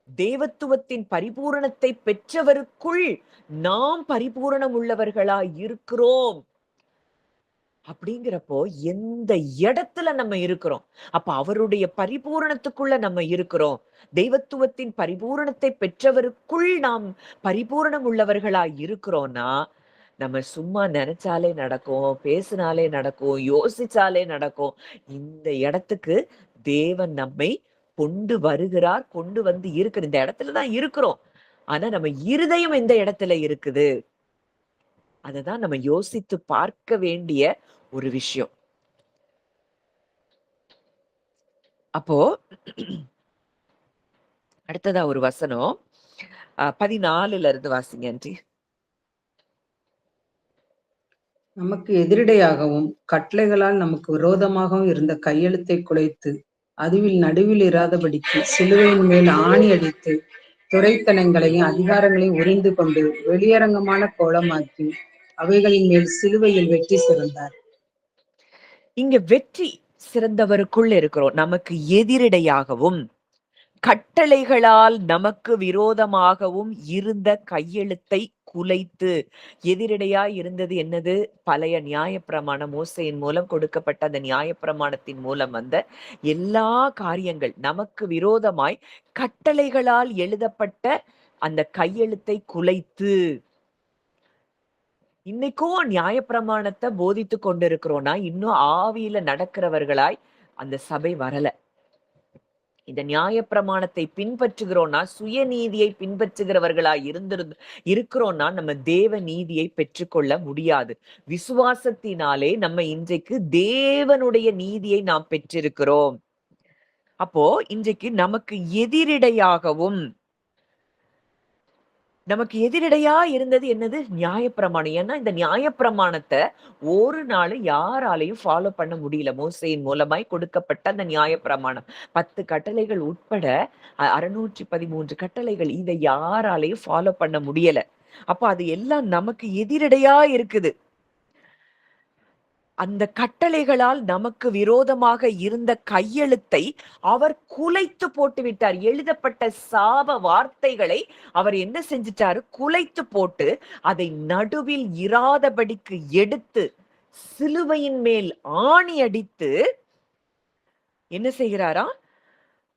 தேவத்துவத்தின் பரிபூரணத்தை பெற்றவருக்குள் நாம் பரிபூரணம் உள்ளவர்களாய் இருக்கிறோம். அப்படிங்கிறப்போ எந்த இடத்துல நம்ம இருக்கிறோம்? அப்ப அவருடைய பரிபூரணத்துக்குள்ள நம்ம இருக்கிறோம். தெய்வத்துவத்தின் பரிபூரணத்தை பெற்றவருக்குள் நாம் பரிபூரணம் உள்ளவர்களாய் இருக்கிறோம்னா, நம்ம சும்மா நினைச்சாலே நடக்கும், பேசினாலே நடக்கும், யோசிச்சாலே நடக்கும். இந்த இடத்துக்கு தேவன் நம்மை கொண்டு வருகிறார், கொண்டு வந்து இருக்கிற இந்த இடத்துலதான் இருக்கிறோம். ஆனா நம்ம இருதயம் எந்த இடத்துல இருக்குது? அததான் நம்ம யோசித்து பார்க்க வேண்டிய ஒரு விஷயம். அப்போ அடுத்ததா ஒரு வசனம் 14ல இருந்து வாசிங்க ஆண்டி. நமக்கு எதிரிடையாகவும் கட்டளைகளால் நமக்கு விரோதமாகவும் இருந்த கையெழுத்தை குலைத்து அதுவில் நடுவில் இராதபடிக்கு சிலுவையின் மேல் ஆணி அடித்து துரைத்தனங்களையும் அதிகாரங்களையும் உறிந்து கொண்டு வெளியரங்கமான கோலமாக்கி அவைகளின் மேல் சிலுவையில் வெற்றி சிறந்தார். இங்க வெற்றி சிறந்தவருக்குள் இருக்கிறோம். நமக்கு எதிரிடையாகவும் கட்டளைகளால் நமக்கு விரோதமாகவும் இருந்த கையெழுத்தை குலைத்து, எதிரிடையாய் இருந்தது என்னது? பழைய நியாயப்பிரமாணம், மோசேயின் மூலம் கொடுக்கப்பட்ட அந்த நியாயப்பிரமாணத்தின் மூலம் வந்த எல்லா காரியங்கள் நமக்கு விரோதமாய் கட்டளைகளால் எழுதப்பட்ட அந்த கையெழுத்தை குலைத்து. இன்னைக்கும் நியாயப்பிரமாணத்தை போதித்து கொண்டிருக்கிறோம்னா, இன்னும் ஆவியில நடக்கிறவர்களாய் அந்த சபை வரல. இந்த நியாயப்பிரமாணத்தை பின்பற்றுகிறோம்னா, சுயநீதியை பின்பற்றுகிறவர்களா இருக்கிறோம்னா நம்ம தேவ நீதியை பெற்றுக்கொள்ள முடியாது. விசுவாசத்தினாலே நம்ம இன்றைக்கு தேவனுடைய நீதியை நாம் பெற்றிருக்கிறோம். அப்போ இன்றைக்கு நமக்கு எதிரிடையா இருந்தது என்னது? நியாயப்பிரமாணம். ஏன்னா இந்த நியாயப்பிரமாணத்தை ஒரு நாள் யாராலையும் ஃபாலோ பண்ண முடியல. மோசேயின் மூலமாய் கொடுக்கப்பட்ட அந்த நியாயப்பிரமாணம் 10 கட்டளைகள் உட்பட 613 கட்டளைகள், இதை யாராலையும் ஃபாலோ பண்ண முடியல. அப்ப அது எல்லாம் நமக்கு எதிரிடையா இருக்குது. அந்த கட்டளைகளால் நமக்கு விரோதமாக இருந்த கையெழுத்தை அவர் குலைத்து போட்டு விட்டார். எழுதப்பட்ட சாப வார்த்தைகளை அவர் என்ன செஞ்சிட்டாரு? குலைத்து போட்டு அதை நடுவில் இராதபடிக்கு எடுத்து சிலுவையின் மேல் ஆணி அடித்து என்ன செய்கிறாரா?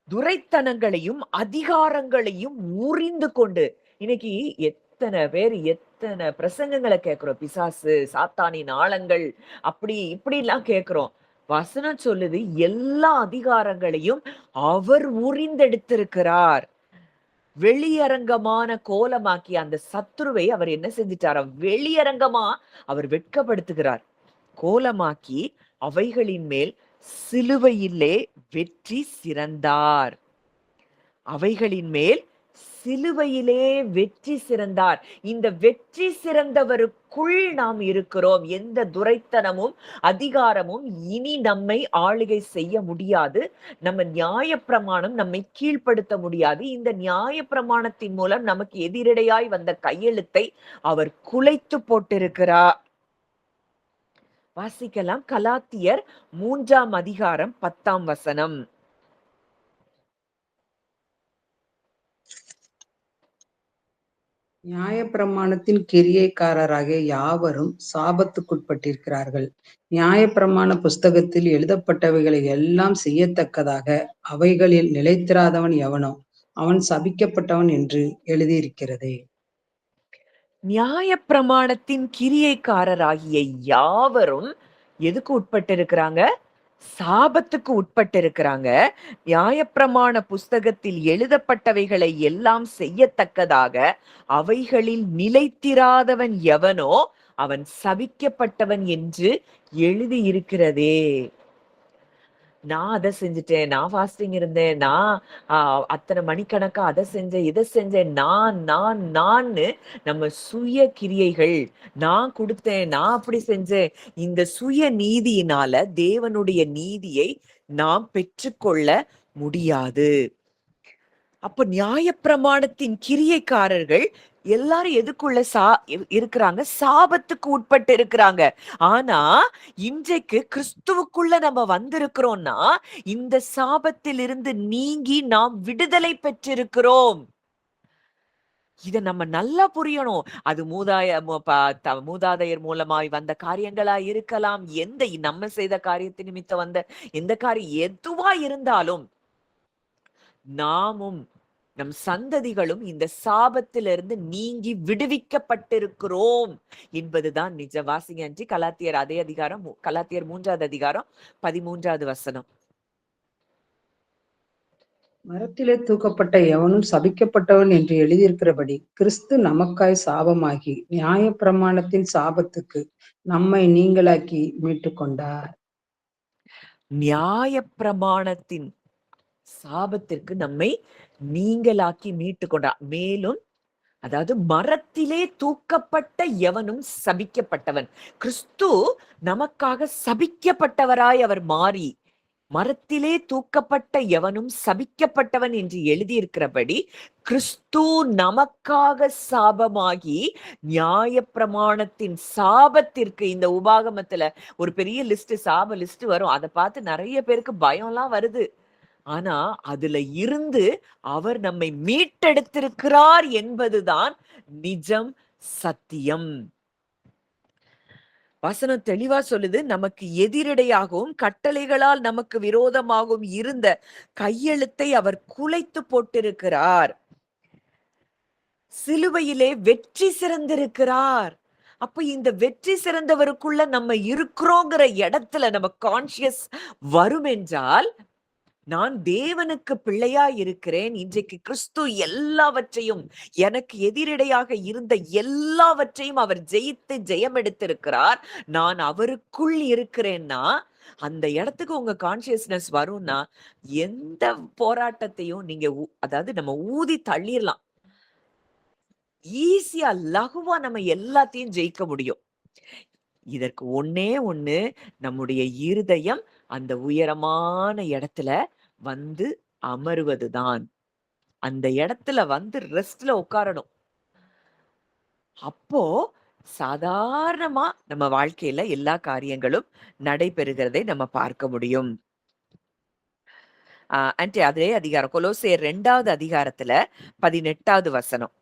துரைத்தனங்களையும் அதிகாரங்களையும் முறிந்து கொண்டு, இன்னைக்கு எத்தனை பேர் எத்தனை பிரசங்கங்களை கேட்கிறோம். பிசாசு, சாத்தானின் ஆழங்கள், அப்படி இப்படி எல்லாம் கேட்கிறோம். வசனம் சொல்லுது எல்லா அதிகாரங்களையும் அவர் உரிந்தெடுத்திருக்கிறார். வெளியரங்கமான கோலமாக்கி அந்த சத்துருவை அவர் என்ன செஞ்சிட்டாரா? வெளியரங்கமா அவர் வெட்கப்படுத்துகிறார். கோலமாக்கி அவைகளின் மேல் சிலுவையிலே வெற்றி சிறந்தார். அவைகளின் மேல் சிலுவையிலே வெற்றி சிறந்தார். இந்த வெற்றி சிறந்தவருக்குள் நாம் இருக்கிறோம். எந்த துரைத்தனமும் அதிகாரமும் இனி நம்மை ஆளுகை செய்ய முடியாது. நம்ம நியாயப்பிரமாணம் நம்மை கீழ்ப்படுத்த முடியாது. இந்த நியாயப்பிரமாணத்தின் மூலம் நமக்கு எதிரடையாய் வந்த கையெழுத்தை அவர் குலைத்து போட்டிருக்கிறார். வாசிக்கலாம். கலாத்தியர் 3ஆம் அதிகாரம் 10ஆம் வசனம். நியாயப்பிரமாணத்தின் கிரியைக்காரராகிய யாவரும் சாபத்துக்குட்பட்டிருக்கிறார்கள். நியாயப்பிரமாண புஸ்தகத்தில் எழுதப்பட்டவைகளை எல்லாம் செய்யத்தக்கதாக அவைகளில் நிலைத்திராதவன் எவனோ அவன் சபிக்கப்பட்டவன் என்று எழுதியிருக்கிறதே. நியாயப்பிரமாணத்தின் கிரியைக்காரராகிய யாவரும் எதுக்கு உட்பட்டிருக்கிறாங்க? சாபத்துக்கு உட்பட்டிருக்கிறாங்க. நியாயப்பிரமாண புஸ்தகத்தில் எழுதப்பட்டவைகளை எல்லாம் செய்யத்தக்கதாக அவைகளில் நிலைத்திராதவன் எவனோ அவன் சபிக்கப்பட்டவன் என்று எழுதியிருக்கிறதே. நான் அதை செஞ்சுட்டேன், நான் ஃபாஸ்டிங் இருந்தேன், நான் அத்தனை மணிக்கணக்கா அதை செஞ்சேன், இதை செஞ்சேன், நான்னு நம்ம சுய கிரியைகள், நான் கொடுத்தேன், நான் அப்படி செஞ்சேன், இந்த சுய நீதியினால தேவனுடைய நீதியை நாம் பெற்றுக்கொள்ள முடியாது. அப்ப நியாயப்பிரமாணத்தின் கிரியைக்காரர்கள் எல்லாரும் எதுக்குள்ள இருக்கிறாங்க? சாபத்துக்கு உட்பட்டு இருக்கிறாங்க. ஆனா இன்றைக்கு கிறிஸ்துவுக்குள்ள நம்ம வந்திருக்கிறோம்னா இந்த சாபத்திலிருந்து நீங்கி நாம் விடுதலை பெற்றிருக்கிறோம். இத நம்ம நல்லா புரியணும். அது மூதாதையர் மூலமாய் வந்த காரியங்களா இருக்கலாம், எந்த நம்ம செய்த காரியத்தின் நிமித்தம் வந்த எந்த காரியம் எதுவா இருந்தாலும் நாமும் நம் சந்ததிகளும் இந்த சாபத்திலிருந்து நீங்கி விடுவிக்கப்பட்டிருக்கிறோம் என்பதுதான் நிஜ. வாசிங்க அன்றி கலாத்தியர் அதே அதிகாரம், கலாத்தியர் 3ஆவது அதிகாரம் 13ஆவது வசனம். மரத்திலே தூக்கப்பட்ட எவனும் சபிக்கப்பட்டவன் என்று எழுதியிருக்கிறபடி கிறிஸ்து நமக்காய் சாபமாகி நியாயப்பிரமாணத்தின் சாபத்துக்கு நம்மை நீங்களாக்கி மீட்டுக் கொண்டார். நியாயப்பிரமாணத்தின் சாபத்திற்கு நம்மை நீங்களாக்கி மீட்டு கொண்டார். மேலும் அதாவது மரத்திலே தூக்கப்பட்ட எவனும் சபிக்கப்பட்டவன். கிறிஸ்து நமக்காக சபிக்கப்பட்டவராய் அவர் மாறி மரத்திலே தூக்கப்பட்ட எவனும் சபிக்கப்பட்டவன் என்று எழுதியிருக்கிறபடி கிறிஸ்து நமக்காக சாபமாகி நியாயப்பிரமாணத்தின் சாபத்திற்கு, இந்த உபாகமத்துல ஒரு பெரிய லிஸ்ட், சாப லிஸ்ட் வரும். அதை பார்த்து நிறைய பேருக்கு பயம்லாம் வருது. ஆனா அதுல இருந்து அவர் நம்மை மீட்டெடுத்திருக்கிறார் என்பதுதான் நிஜம், சத்தியம். வசனம் தெளிவா சொல்லுது, நமக்கு எதிரடையாகவும் கட்டளைகளால் நமக்கு விரோதமாகவும் இருந்த கையெழுத்தை அவர் குலைத்து போட்டிருக்கிறார். சிலுவையிலே வெற்றி சிறந்திருக்கிறார். அப்ப இந்த வெற்றி சிறந்தவருக்குள்ள நம்ம இருக்கிறோங்கிற இடத்துல நம்ம கான்சியஸ் வரும் என்றால் நான் தேவனுக்கு பிள்ளையா இருக்கிறேன். இன்றைக்கு கிறிஸ்து எல்லாவற்றையும், எனக்கு எதிரிடையாக இருந்த எல்லாவற்றையும் அவர் ஜெயித்து ஜெயம் எடுத்திருக்கிறார். நான் அவருக்குள் இருக்கிறேன்னா, அந்த இடத்துக்கு உங்க கான்ஷியஸ்னஸ் வரும்னா, எந்த போராட்டத்தையும் நீங்க அதாவது நம்ம ஊதி தள்ளிரலாம். ஈஸியா, லகுவா நம்ம எல்லாத்தையும் ஜெயிக்க முடியும். இதற்கு ஒண்ணே ஒண்ணு, நம்முடைய இருதயம் அந்த உயரமான இடத்துல வந்து அமருவதுதான். அந்த இடத்துல வந்து ரெஸ்ட்ல உட்காரணும். அப்போ சாதாரணமா நம்ம வாழ்க்கையில எல்லா காரியங்களும் நடைபெறுகிறதை நம்ம பார்க்க முடியும். ஆன்ட்டி அதே அதிகாரம் கொலோசியர் 2வது அதிகாரத்துல 18வது வசனம்.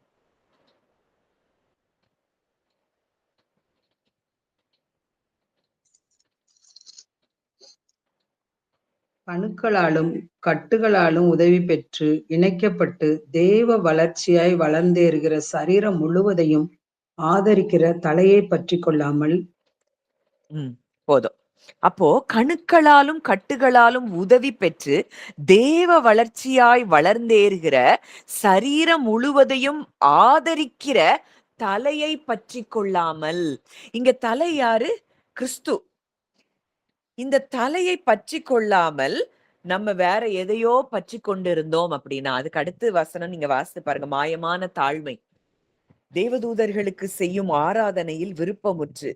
கணுக்களாலும் கட்டுகளாலும் உதவி பெற்று இணைக்கப்பட்டு தேவ வளர்ச்சியாய் வளர்ந்தேறுகிற சரீரம் முழுவதையும் ஆதரிக்கிற தலையை பற்றி கொள்ளாமல் போதும். அப்போ கணுக்களாலும் கட்டுகளாலும் உதவி பெற்று தேவ வளர்ச்சியாய் வளர்ந்தேறுகிற சரீரம் முழுவதையும் ஆதரிக்கிற தலையை பற்றி கொள்ளாமல். இங்க தலை யாரு? கிறிஸ்து. இந்த தலையை பற்றி கொள்ளாமல் நம்ம வேற எதையோ பற்றி கொண்டிருந்தோம் அப்படின்னா, அதுக்கு அடுத்து வசனம் நீங்க வாசித்து பாருங்க. மாயமான தாழ்மை, தேவதூதர்களுக்கு செய்யும் ஆராதனையில் விருப்பமுற்று,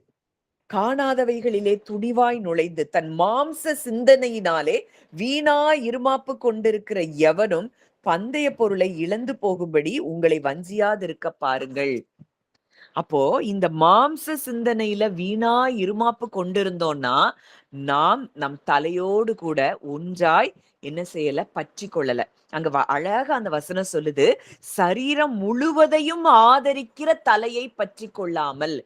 காணாதவைகளிலே துணிவாய் நுழைந்து, தன் மாம்ச சிந்தனையினாலே வீணாய் இருமாப்பு கொண்டிருக்கிற எவனும் பந்தய பொருளை இழந்து போகும்படி உங்களை வஞ்சியாதிருக்க பாருங்கள். அப்போ இந்த மாம்ச சிந்தனையில வீணா இருமாப்பு கொண்டிருந்தோம்னா, நாம் நம் தலையோடு கூட ஒன்றாய் என்ன செய்யல? பற்றி கொள்ளல. அங்க அழகா அந்த வசனம் சொல்லுது, சரீரம் முழுவதையும் ஆதரிக்கிற தலையை பற்றி கொள்ளாமல்.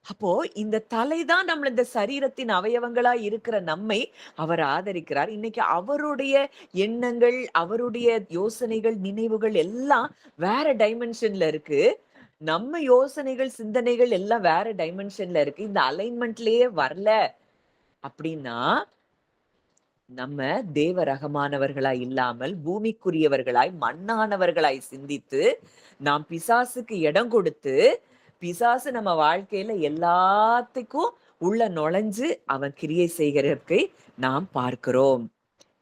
அப்போ இந்த தலைதான் நம்மள இந்த சரீரத்தின் அவயவங்களா இருக்கிற நம்மை அவர் ஆதரிக்கிறார். இன்னைக்கு அவருடைய எண்ணங்கள், அவருடைய யோசனைகள், நினைவுகள் எல்லாம் வேற டைமென்ஷன்ல இருக்கு. நம்ம யோசனைகள், சிந்தனைகள் எல்லாம் வேற டைமென்ஷன்ல இருக்கு. இந்த அலைன்மெண்ட்லயே வரல அப்படின்னா, நம்ம தேவ ரகமானவர்களாய் இல்லாமல் பூமிக்குரியவர்களாய், மண்ணானவர்களாய் சிந்தித்து, நாம் பிசாசுக்கு இடம் கொடுத்து, பிசாசு நம்ம வாழ்க்கையில எல்லாத்துக்கும் உள்ள நுழைஞ்சு அவன் கிரியை செய்கிறதை நாம் பார்க்கிறோம்.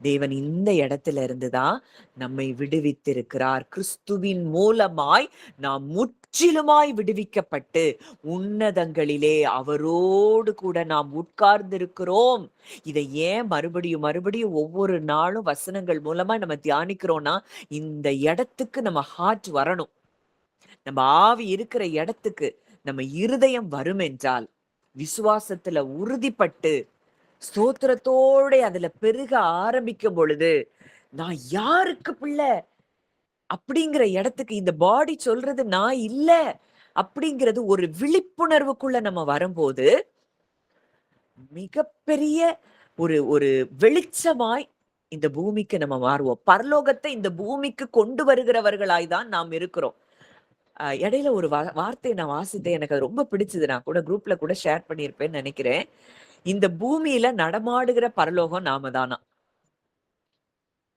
தேவன் இந்த இடத்துல இருந்துதான் நம்மை விடுவித்திருக்கிறார். கிறிஸ்துவின் மூலமாய் நாம் முற்றிலுமாய் விடுவிக்கப்பட்டு உன்னதங்களிலே அவரோடு கூட நாம் உட்கார்ந்திருக்கிறோம். இதை ஏன் மறுபடியும் மறுபடியும் ஒவ்வொரு நாளும் வசனங்கள் மூலமா நம்ம தியானிக்கிறோம்னா, இந்த இடத்துக்கு நம்ம ஹார்ட் வரணும். நம்ம ஆவி இருக்கிற இடத்துக்கு நம்ம இருதயம் வரும் என்றால், விசுவாசத்துல உறுதிப்பட்டு ஸ்தோத்திரத்தோட அதுல பெருக ஆரம்பிக்கும் பொழுது, நான் யாருக்கு பிள்ளை அப்படிங்கிற இடத்துக்கு இந்த பாடி சொல்றது நான் இல்ல அப்படிங்கிறது ஒரு விழிப்புணர்வுக்குள்ள நம்ம வரும்போது, மிகப்பெரிய ஒரு ஒரு வெளிச்சமாய் இந்த பூமிக்கு நம்ம மாறுவோம். பரலோகத்தை இந்த பூமிக்கு கொண்டு வருகிறவர்களாய் தான் நாம் இருக்கிறோம். இடையில ஒரு வார்த்தையை நான் வாசித்தேன். எனக்கு அது ரொம்ப பிடிச்சது. நான் கூட குரூப்ல கூட ஷேர் பண்ணியிருப்பேன்னு நினைக்கிறேன். இந்த பூமியில நடமாடுகிற பரலோகம் நாம தானா?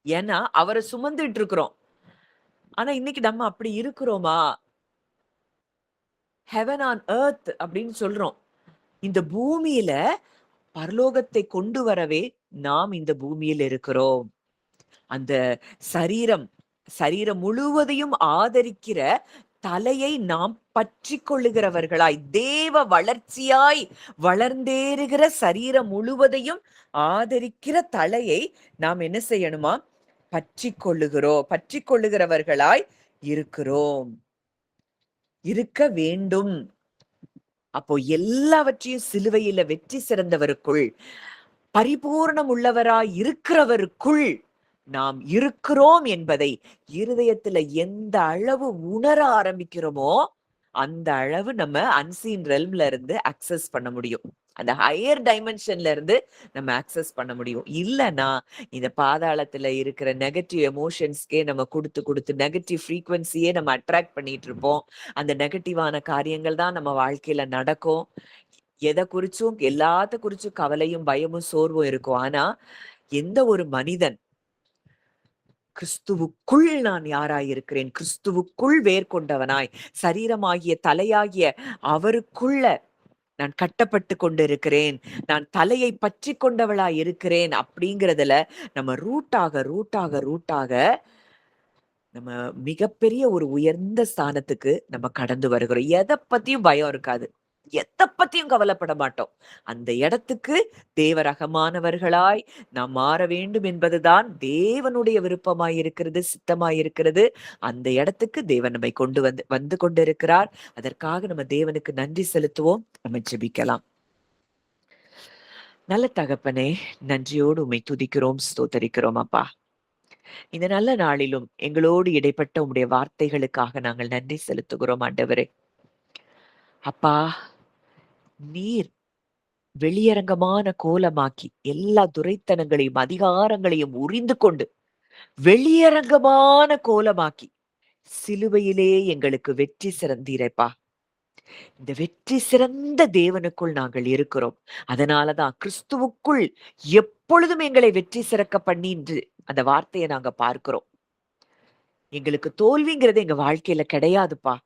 ஏன்னா அவரை சுமந்துட்டு இருக்கிறோம். ஆனா இன்னைக்கு நம்ம அப்படி இருக்கிறோமா? ஹெவன் ஆன் எர்த் அப்படின்னு சொல்றோம். இந்த பூமியில பரலோகத்தை கொண்டு வரவே நாம் இந்த பூமியில் இருக்கிறோம். அந்த சரீரம் முழுவதையும் ஆதரிக்கிற தலையை நாம் பற்றி கொள்ளுகிறவர்களாய், தேவ வளர்ச்சியாய் வளர்ந்தேறுகிற சரீரம் முழுவதையும் ஆதரிக்கிற தலையை நாம் என்ன செய்யணுமா? பற்றி கொள்ளுகிறவர்களாய் இருக்கிறோம், இருக்க வேண்டும். அப்போ எல்லாவற்றையும் சிலுவையில வெற்றி சிறந்தவருக்குள், பரிபூர்ணம் உள்ளவராய் இருக்கிறவருக்குள் நாம் இருக்கிறோம் என்பதை இருதயத்துல எந்த அளவு உணர ஆரம்பிக்கிறோமோ, அந்த அளவு நம்ம அன்சீன் ரெல்ம்ல இருந்து அக்சஸ் பண்ண முடியும். அந்த ஹையர் டைமென்ஷன்ல இருந்து நம்ம அக்சஸ் பண்ண முடியும். இல்லைன்னா இந்த பாதாளத்துல இருக்கிற நெகட்டிவ் எமோஷன்ஸ்க்கே நம்ம கொடுத்து நெகட்டிவ் ஃப்ரீக்வன்சியே நம்ம அட்ராக்ட் பண்ணிட்டு இருப்போம். அந்த நெகட்டிவான காரியங்கள் தான் நம்ம வாழ்க்கையில நடக்கும். எதை குறிச்சும் எல்லாத்த குறிச்சும் கவலையும் பயமும் சோர்வும் இருக்கும். ஆனா எந்த ஒரு மனிதன் கிறிஸ்துவுக்குள் நான் யாராயிருக்கிறேன், கிறிஸ்துவுக்குள் வேர் கொண்டவனாய், சரீரமாகிய தலையாகிய அவருக்குள்ள நான் கட்டப்பட்டு கொண்டிருக்கிறேன், நான் தலையை பற்றி கொண்டவளாய் இருக்கிறேன் அப்படிங்கிறதுல நம்ம ரூட்டாக நம்ம மிகப்பெரிய ஒரு உயர்ந்த ஸ்தானத்துக்கு நம்ம கடந்து வருகிறோம். எதை பத்தியும் பயம் இருக்காது. எதை பத்தியும் கவலைப்பட மாட்டோம். அந்த இடத்துக்கு தேவரகமானவர்களாய் நாம் மாற வேண்டும் என்பதுதான் தேவனுடைய விருப்பமாய் இருக்கிறது, சித்தமாய் இருக்கிறது. அந்த இடத்துக்கு தேவன் நம்மை கொண்டு வந்து கொண்டிருக்கிறார். அதற்காக நம்ம தேவனுக்கு நன்றி செலுத்துவோம். நம்ம ஜெபிக்கலாம். நல்ல தகப்பனே, நன்றியோடு உம்மை துதிக்கிறோம், ஸ்தோத்தரிக்கிறோம் அப்பா. இந்த நல்ல நாளிலும் எங்களோடு இடைப்பட்ட உம்முடைய வார்த்தைகளுக்காக நாங்கள் நன்றி செலுத்துகிறோம் ஆண்டவரே. அப்பா, நீர் வெளியரங்கமான கோலமாக்கி எல்லா துரைத்தனங்களையும் அதிகாரங்களையும் உரிந்து கொண்டு வெளியரங்கமான கோலமாக்கி சிலுவையிலே எங்களுக்கு வெற்றி சிறந்தீரப்பா. இந்த வெற்றி சிறந்த தேவனுக்குள் நாங்கள் இருக்கிறோம். அதனாலதான் கிறிஸ்துவுக்குள் எப்பொழுதும் எங்களை வெற்றி சிறக்க பண்ணின்று அந்த வார்த்தையை நாங்க பார்க்கிறோம். எங்களுக்கு தோல்விங்கிறது எங்க வாழ்க்கையில கிடையாதுப்பா.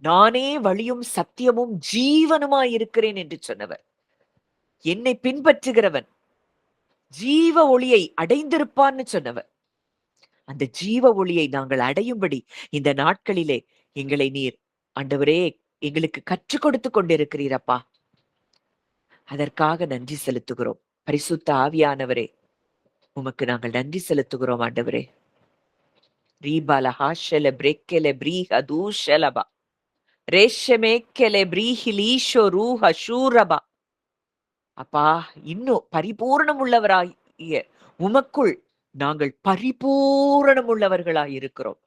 நானே வழியும் சத்தியமும் ஜீவனுமாய் இருக்கிறேன் என்று சொன்னவர், என்னை பின்பற்றுகிறவன் ஜீவ ஒளியை அடைந்திருப்பான்னு சொன்னவர், அந்த ஜீவ ஒளியை நாங்கள் அடையும்படி இந்த நாட்களிலே எங்களை நீர் ஆண்டவரே எங்களுக்கு கற்றுக் கொடுத்து கொண்டிருக்கிறீரப்பா. அதற்காக நன்றி செலுத்துகிறோம். பரிசுத்த ஆவியானவரே, உமக்கு நாங்கள் நன்றி செலுத்துகிறோம் ஆண்டவரே. ரீபால ஹாஷல பிரேக்கெல பிரீஹ தூஷலபா ரேஷமேக்கெல பிரீஹிலீஷோ ரூஹ ஷூரபா. அப்பா, இன்னும் பரிபூரணம் உள்ளவராகிய உமக்குள் நாங்கள் பரிபூரணம் உள்ளவர்களாய் இருக்கிறோம்.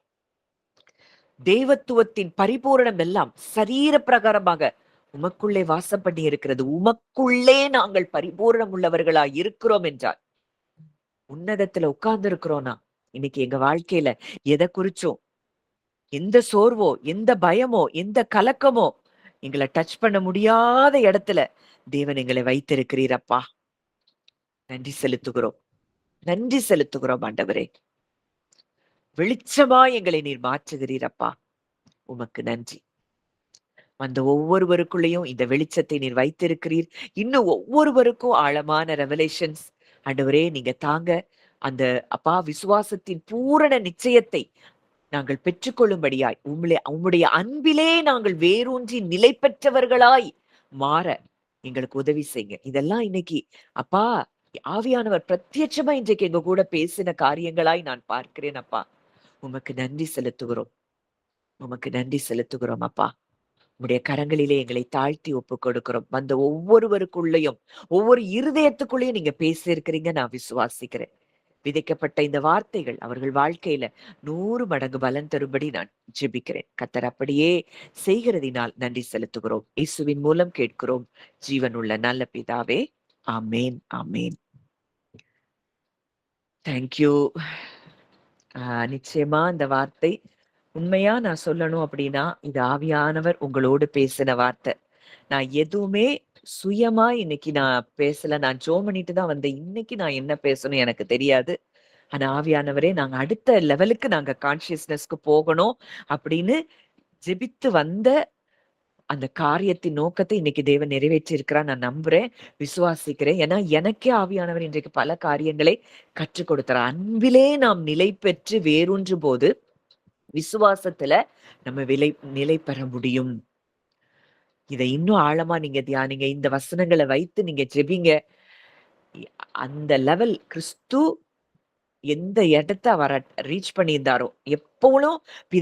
தெய்வத்துவத்தின் பரிபூரணம் எல்லாம் சரீர பிரகாரமாக உமக்குள்ளே வாசம் பண்ணி இருக்கிறது. உமக்குள்ளே நாங்கள் பரிபூரணம் உள்ளவர்களாய் இருக்கிறோம் என்றால் உன்னதத்துல உட்கார்ந்து இருக்கிறோம்னா இன்னைக்கு எங்க வாழ்க்கையில எதை குறிச்சும் எந்த சோர்வோ, எந்த பயமோ, எந்த கலக்கமோ எங்களை டச் பண்ண முடியாத இடத்துல தேவன் எங்களை வைத்திருக்கிறீரப்பா. நன்றி செலுத்துகிறோம், நன்றி செலுத்துகிறோம் ஆண்டவரே. வெளிச்சமா எங்களை நீர் மாற்றுகிறீரப்பா. உமக்கு நன்றி. அந்த ஒவ்வொருவருக்குள்ளேயும் இந்த வெளிச்சத்தை நீர் வைத்திருக்கிறீர். இன்னும் ஒவ்வொருவருக்கும் ஆழமான ரெவலேஷன்ஸ் ஆண்டவரே நீங்க தாங்க. அந்த அப்பா விசுவாசத்தின் பூரண நிச்சயத்தை நாங்கள் பெற்றுக்கொள்ளும்படியாய் உம்முடைய அன்பிலே நாங்கள் வேரூன்றி நிலை பெற்றவர்களாய் மாற எங்களுக்கு உதவி செய்யுங்க. இதெல்லாம் இன்னைக்கு அப்பா ஆவியானவர் பிரத்யட்சமா இன்றைக்கு எங்க கூட பேசின காரியங்களாய் நான் பார்க்கிறேன் அப்பா. உமக்கு நன்றி செலுத்துகிறோம், உமக்கு நன்றி செலுத்துகிறோம் அப்பா. உம்முடைய கரங்களிலே எங்களை தாழ்த்தி ஒப்பு கொடுக்கிறோம். வந்த ஒவ்வொருவருக்குள்ளேயும் ஒவ்வொரு இருதயத்துக்குள்ளேயும் நீங்க பேசியிருக்கிறீங்க, நான் விசுவாசிக்கிறேன். விதைக்கப்பட்ட இந்த வார்த்தைகள் அவர்கள் வாழ்க்கையில 100 மடங்கு பலன் தரும்படி நான் ஜெபிக்கிறேன். கர்த்தர் அப்படியே செய்கிறதினால் நன்றி செலுத்துகிறோம். இயேசுவின் மூலம் கேட்கிறோம் ஜீவனுள்ள நல்ல பிதாவே. ஆமேன், ஆமேன். தேங்க்யூ. நிச்சயமா இந்த வார்த்தை உண்மையா நான் சொல்லணும் அப்படின்னா இது ஆவியானவர் உங்களோடு பேசின வார்த்தை. நான் எதுவுமே சுயமா இன்னைக்கு நான் பேசல. நான் ஜோம் பண்ணிட்டு தான் வந்தேன். இன்னைக்கு நான் என்ன பேசணும் எனக்கு தெரியாது. ஆனா ஆவியானவரே நாங்க அடுத்த லெவலுக்கு நாங்க கான்சியஸ்னஸ்க்கு போகணும் அப்படின்னு ஜெபித்து வந்த அந்த காரியத்தின் நோக்கத்தை இன்னைக்கு தேவன் நிறைவேற்றி இருக்கிறார். நான் நம்புறேன், விசுவாசிக்கிறேன். ஏன்னா எனக்கே ஆவியானவர் இன்றைக்கு பல காரியங்களை கற்றுக் கொடுத்தார். அன்பிலே நாம் நிலை பெற்று வேரூன்றும் போது விசுவாசத்துல நம்ம நிலை பெற முடியும். இதை இன்னும் ஆழமா நீங்க தியானிங்க. இந்த வசனங்களை வைத்து நீங்க ஜெபிங்க. அந்த லெவல் கிறிஸ்து எந்த இடத்தை அவரை ரீச் பண்ணியிருந்தாரோ எப்பவும்